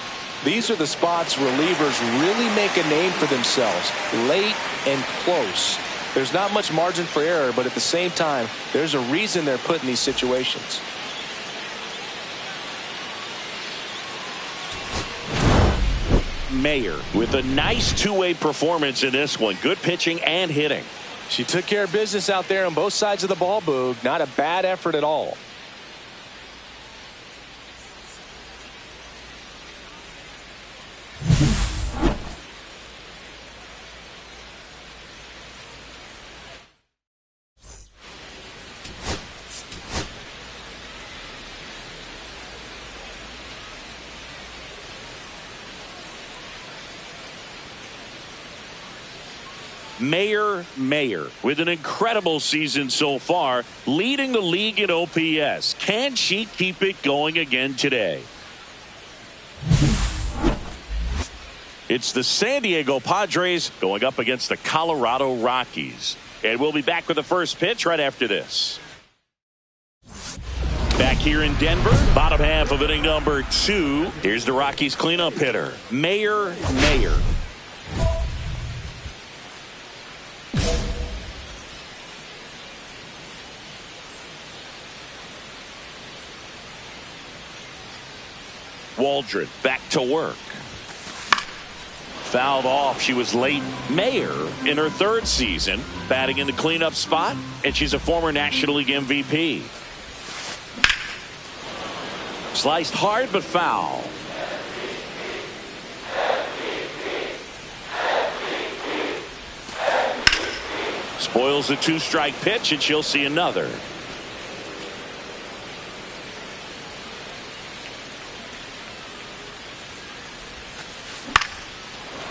These are the spots relievers really make a name for themselves. Late and close. There's not much margin for error, but at the same time, there's a reason they're put in these situations. Mayer with a nice 2-way performance in this one. Good pitching and hitting. She took care of business out there on both sides of the ball, Boog. Not a bad effort at all. Mayer with an incredible season so far, leading the league in OPS. Can she keep it going again today? It's the San Diego Padres going up against the Colorado Rockies. And we'll be back with the first pitch right after this. Back here in Denver, bottom half of inning number 2. Here's the Rockies cleanup hitter, Mayer. Waldron back to work. Fouled off. She was late. Mayer in her 3rd season, batting in the cleanup spot, and she's a former National League MVP. Sliced hard, but foul. Spoils the 2-strike pitch, and she'll see another.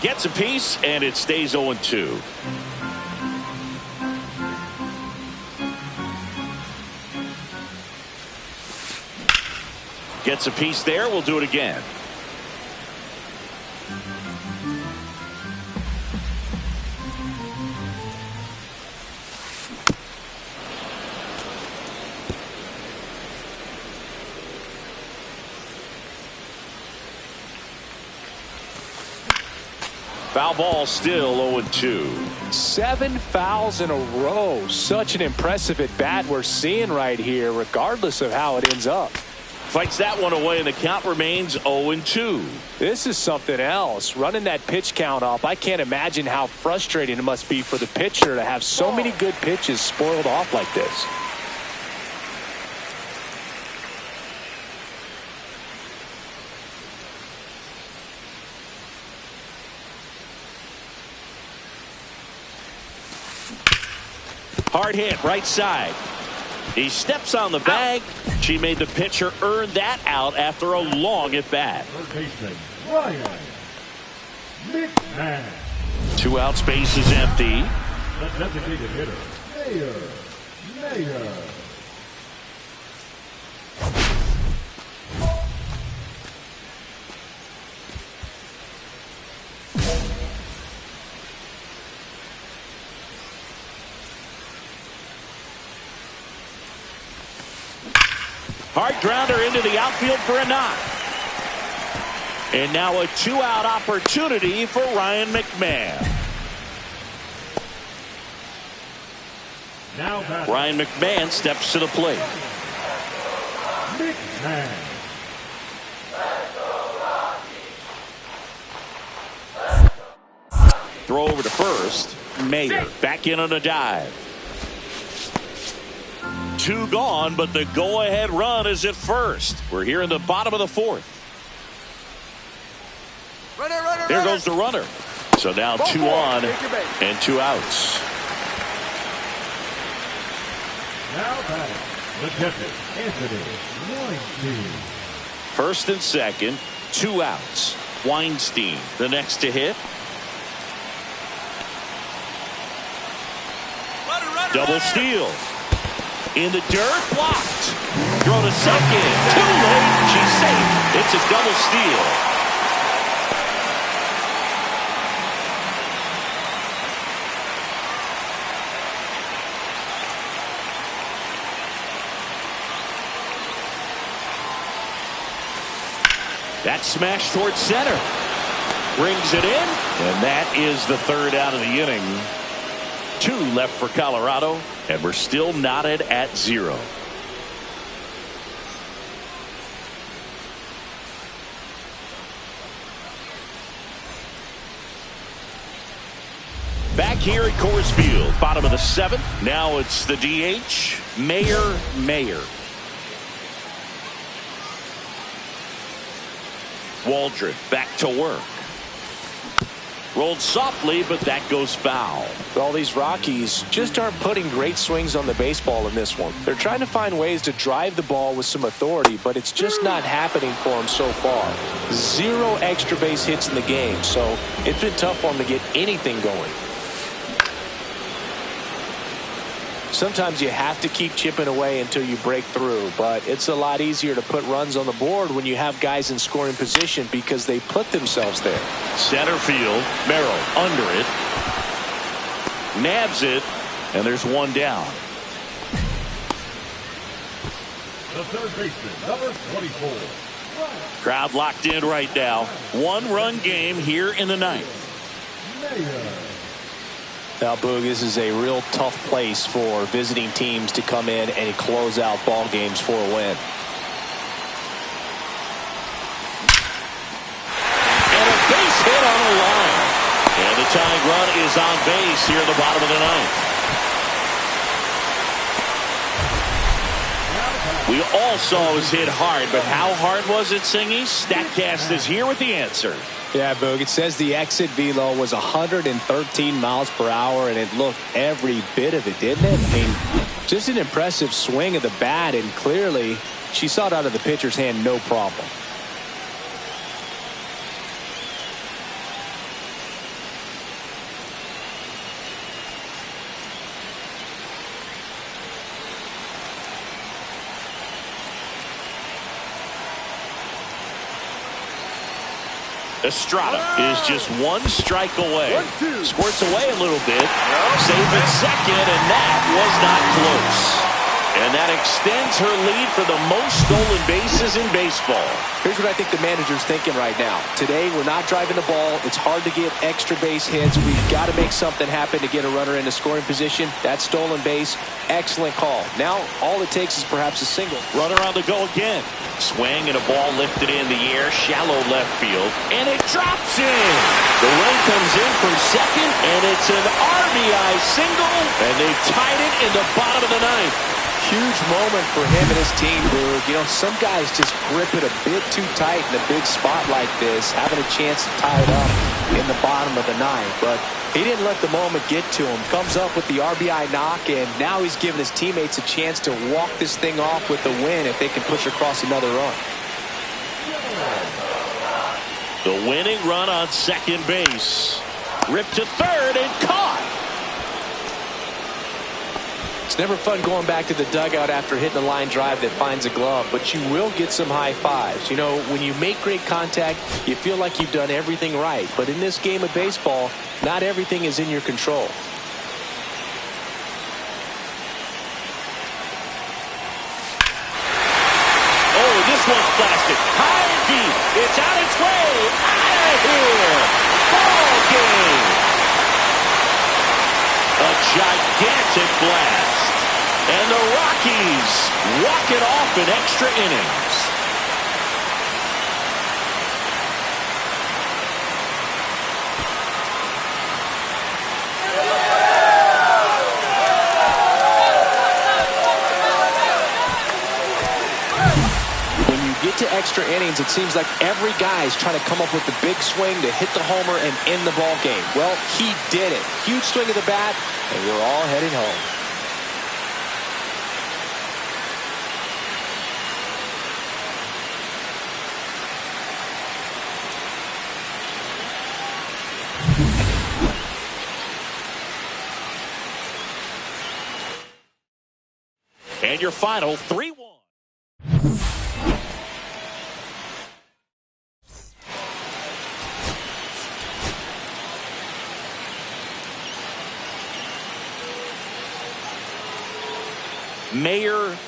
Gets a piece, and it stays 0-2. Gets a piece there. We'll do it again. Foul ball, still 0-2. 7 fouls in a row. Such an impressive at bat we're seeing right here, regardless of how it ends up. Fights that one away, and the count remains 0-2. This is something else. Running that pitch count up, I can't imagine how frustrating it must be for the pitcher to have so many good pitches spoiled off like this. Hard hit, right side. He steps on the bag. She made the pitcher earn that out after a long at bat. Two out, space is empty. The designated hitter, Mayer. Hard grounder into the outfield for a knock. And now a 2-out opportunity for Ryan McMahon. Ryan McMahon steps to the plate. Throw over to first. Mayer back in on a dive. 2 gone, but the go-ahead run is at first. We're here in the bottom of the 4th. There goes the runner. So now 2 on and 2 outs. Now batting, the catcher, Anthony Weinstein. First and second, 2 outs. Weinstein, the next to hit. Double steal. In the dirt, blocked. Throw to second. Too late. She's safe. It's a double steal. That smash towards center. Brings it in. And that is the 3rd out of the inning. 2 left for Colorado, and we're still knotted at 0. Back here at Coors Field, bottom of the 7th. Now it's the DH, Mayer. Waldron back to work. Rolled softly, but that goes foul. All these Rockies just aren't putting great swings on the baseball in this one. They're trying to find ways to drive the ball with some authority, but it's just not happening for them so far. 0 extra base hits in the game, so it's been tough for them to get anything going. Sometimes you have to keep chipping away until you break through, but it's a lot easier to put runs on the board when you have guys in scoring position because they put themselves there. Center field, Merrill under it. Nabs it, and there's 1 down. The third baseman, number 24. Crowd locked in right now. 1-run game here in the 9th. Mayer. Now, Boog, this is a real tough place for visiting teams to come in and close out ball games for a win. And a base hit on the line. And the tying run is on base here in the bottom of the 9th. Now batting, We all saw it was hit hard, but how hard was it, Singy? StatCast is here with the answer. Yeah, Boog, it says the exit velo was 113 miles per hour, and it looked every bit of it, didn't it? I mean, just an impressive swing of the bat, and clearly she saw it out of the pitcher's hand no problem. Estrada is just one strike away. Squirts away a little bit. Safe at second, and that was not close. And that extends her lead for the most stolen bases in baseball. Here's what I think the manager's thinking right now. Today, we're not driving the ball. It's hard to get extra base hits. We've got to make something happen to get a runner into scoring position. That stolen base, excellent call. Now, all it takes is perhaps a single. Runner on the go again. Swing and a ball lifted in the air, shallow left field, and it drops in. The run comes in from second, and it's an RBI single, and they've tied it in the bottom of the ninth. Huge moment for him and his team, Boog. You know, some guys just grip it a bit too tight in a big spot like this, having a chance to tie it up in the bottom of the ninth. But he didn't let the moment get to him. Comes up with the RBI knock, and now he's giving his teammates a chance to walk this thing off with the win if they can push across another run. The winning run on second base. Ripped to third and caught. It's never fun going back to the dugout after hitting a line drive that finds a glove, but you will get some high fives. You know, when you make great contact, you feel like you've done everything right. But in this game of baseball, not everything is in your control. Oh, this one's blasted. High and deep. It's on its way. Out of here. Ball game. A gigantic blast. And the Rockies walk it off in extra innings. When you get to extra innings, it seems like every guy is trying to come up with the big swing to hit the homer and end the ball game. Well, he did it. Huge swing of the bat, and we're all heading home. And your final 3-1.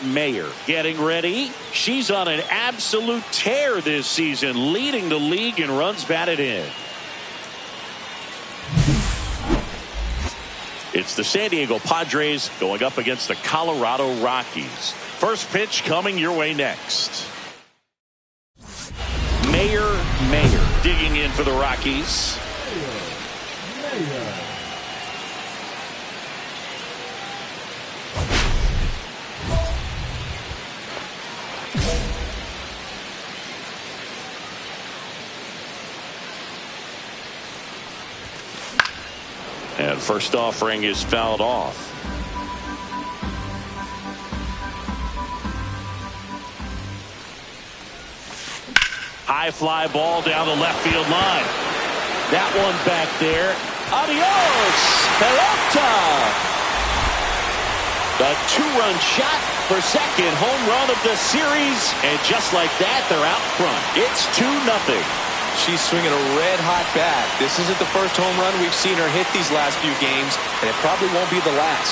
Mayer getting ready. She's on an absolute tear this season, leading the league in runs batted in. It's the San Diego Padres going up against the Colorado Rockies. First pitch coming your way next. Mayer digging in for the Rockies. And first offering is fouled off. High fly ball down the left field line. That one back there. Adios, pelota. The two-run shot for second home run of the series. And just like that, they're out front. It's 2-0. She's swinging a red-hot bat. This isn't the first home run we've seen her hit these last few games, and it probably won't be the last.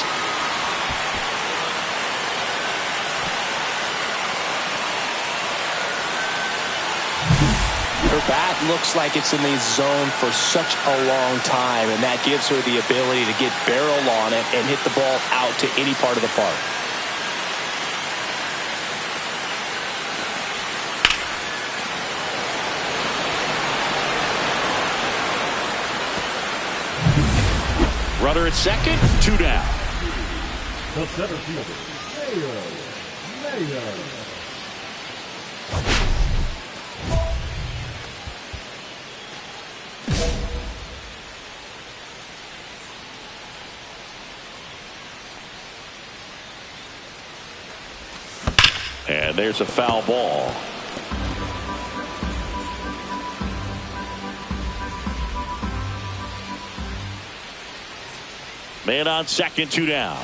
Her bat looks like it's in the zone for such a long time, and that gives her the ability to get barrel on it and hit the ball out to any part of the park. Runner at second, 2 down. The center fielder, And there's a foul ball. Man on second, 2 down.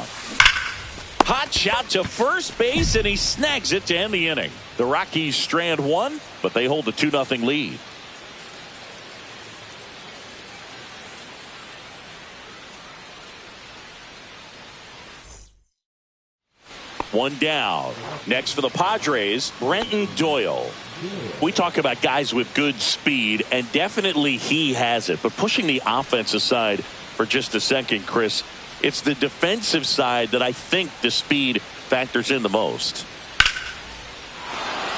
Hot shot to first base, and he snags it to end the inning. The Rockies strand one, but they hold the 2-0 lead. One down. Next for the Padres, Brenton Doyle. We talk about guys with good speed, and definitely he has it. But pushing the offense aside for just a second, Chris, it's the defensive side that I think the speed factors in the most.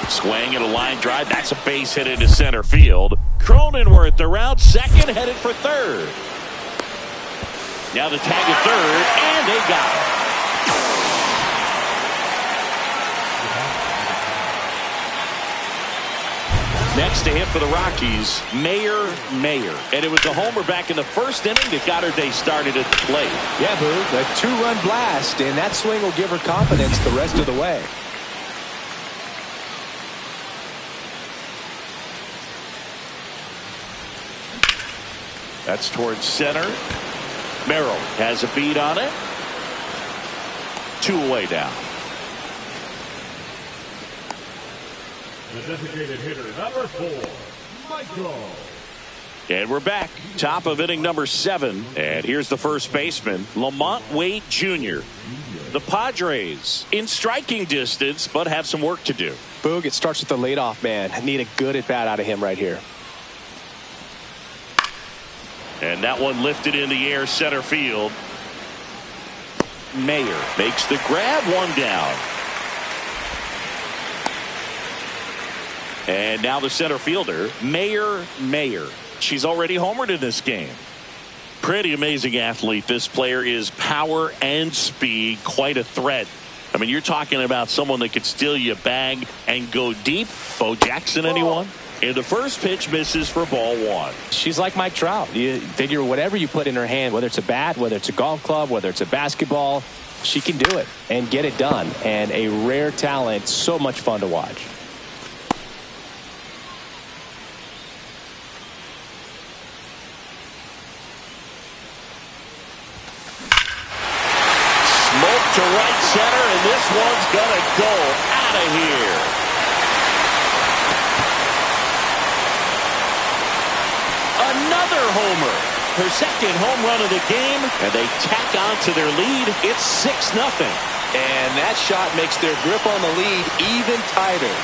Swing at a line drive. That's a base hit into center field. Cronenworth around second, headed for third. Now the tag at third, and they got it. Next to hit for the Rockies, Mayer. And it was a homer back in the first inning that got her day started at the plate. Yeah, Boo, a 2-run blast, and that swing will give her confidence the rest of the way. That's towards center. Merrill has a beat on it. 2 away now. The designated hitter, number 4, Michael. And we're back. Top of inning number 7. And here's the first baseman, Lamont Wade Jr. The Padres in striking distance, but have some work to do. Boog, it starts with the leadoff man. Need a good at-bat out of him right here. And that one lifted in the air, center field. Mayer makes the grab, 1 down. And now the center fielder, Mayer. She's already homered in this game. Pretty amazing athlete. This player is power and speed, quite a threat. I mean, you're talking about someone that could steal you a bag and go deep. Bo Jackson, anyone? And the first pitch misses for ball 1. She's like Mike Trout. You figure whatever you put in her hand, whether it's a bat, whether it's a golf club, whether it's a basketball, she can do it and get it done. And a rare talent, so much fun to watch. Smoke to right center, and this one's gonna go out of here. Another homer. Her second home run of the game, and they tack on to their lead. It's 6-0. And that shot makes their grip on the lead even tighter.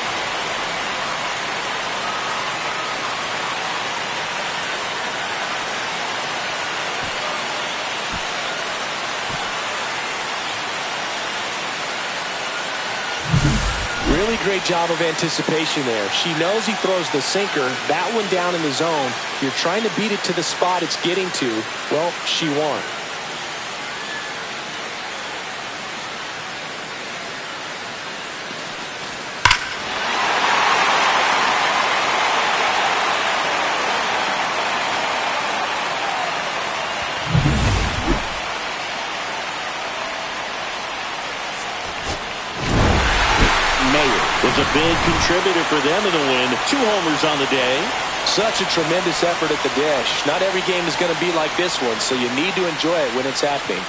Really great job of anticipation there. She knows he throws the sinker. That one down in the zone. You're trying to beat it to the spot it's getting to. Well, she won. Was a big contributor for them in the win. 2 homers on the day. Such a tremendous effort at the dish. Not every game is going to be like this one, so you need to enjoy it when it's happening.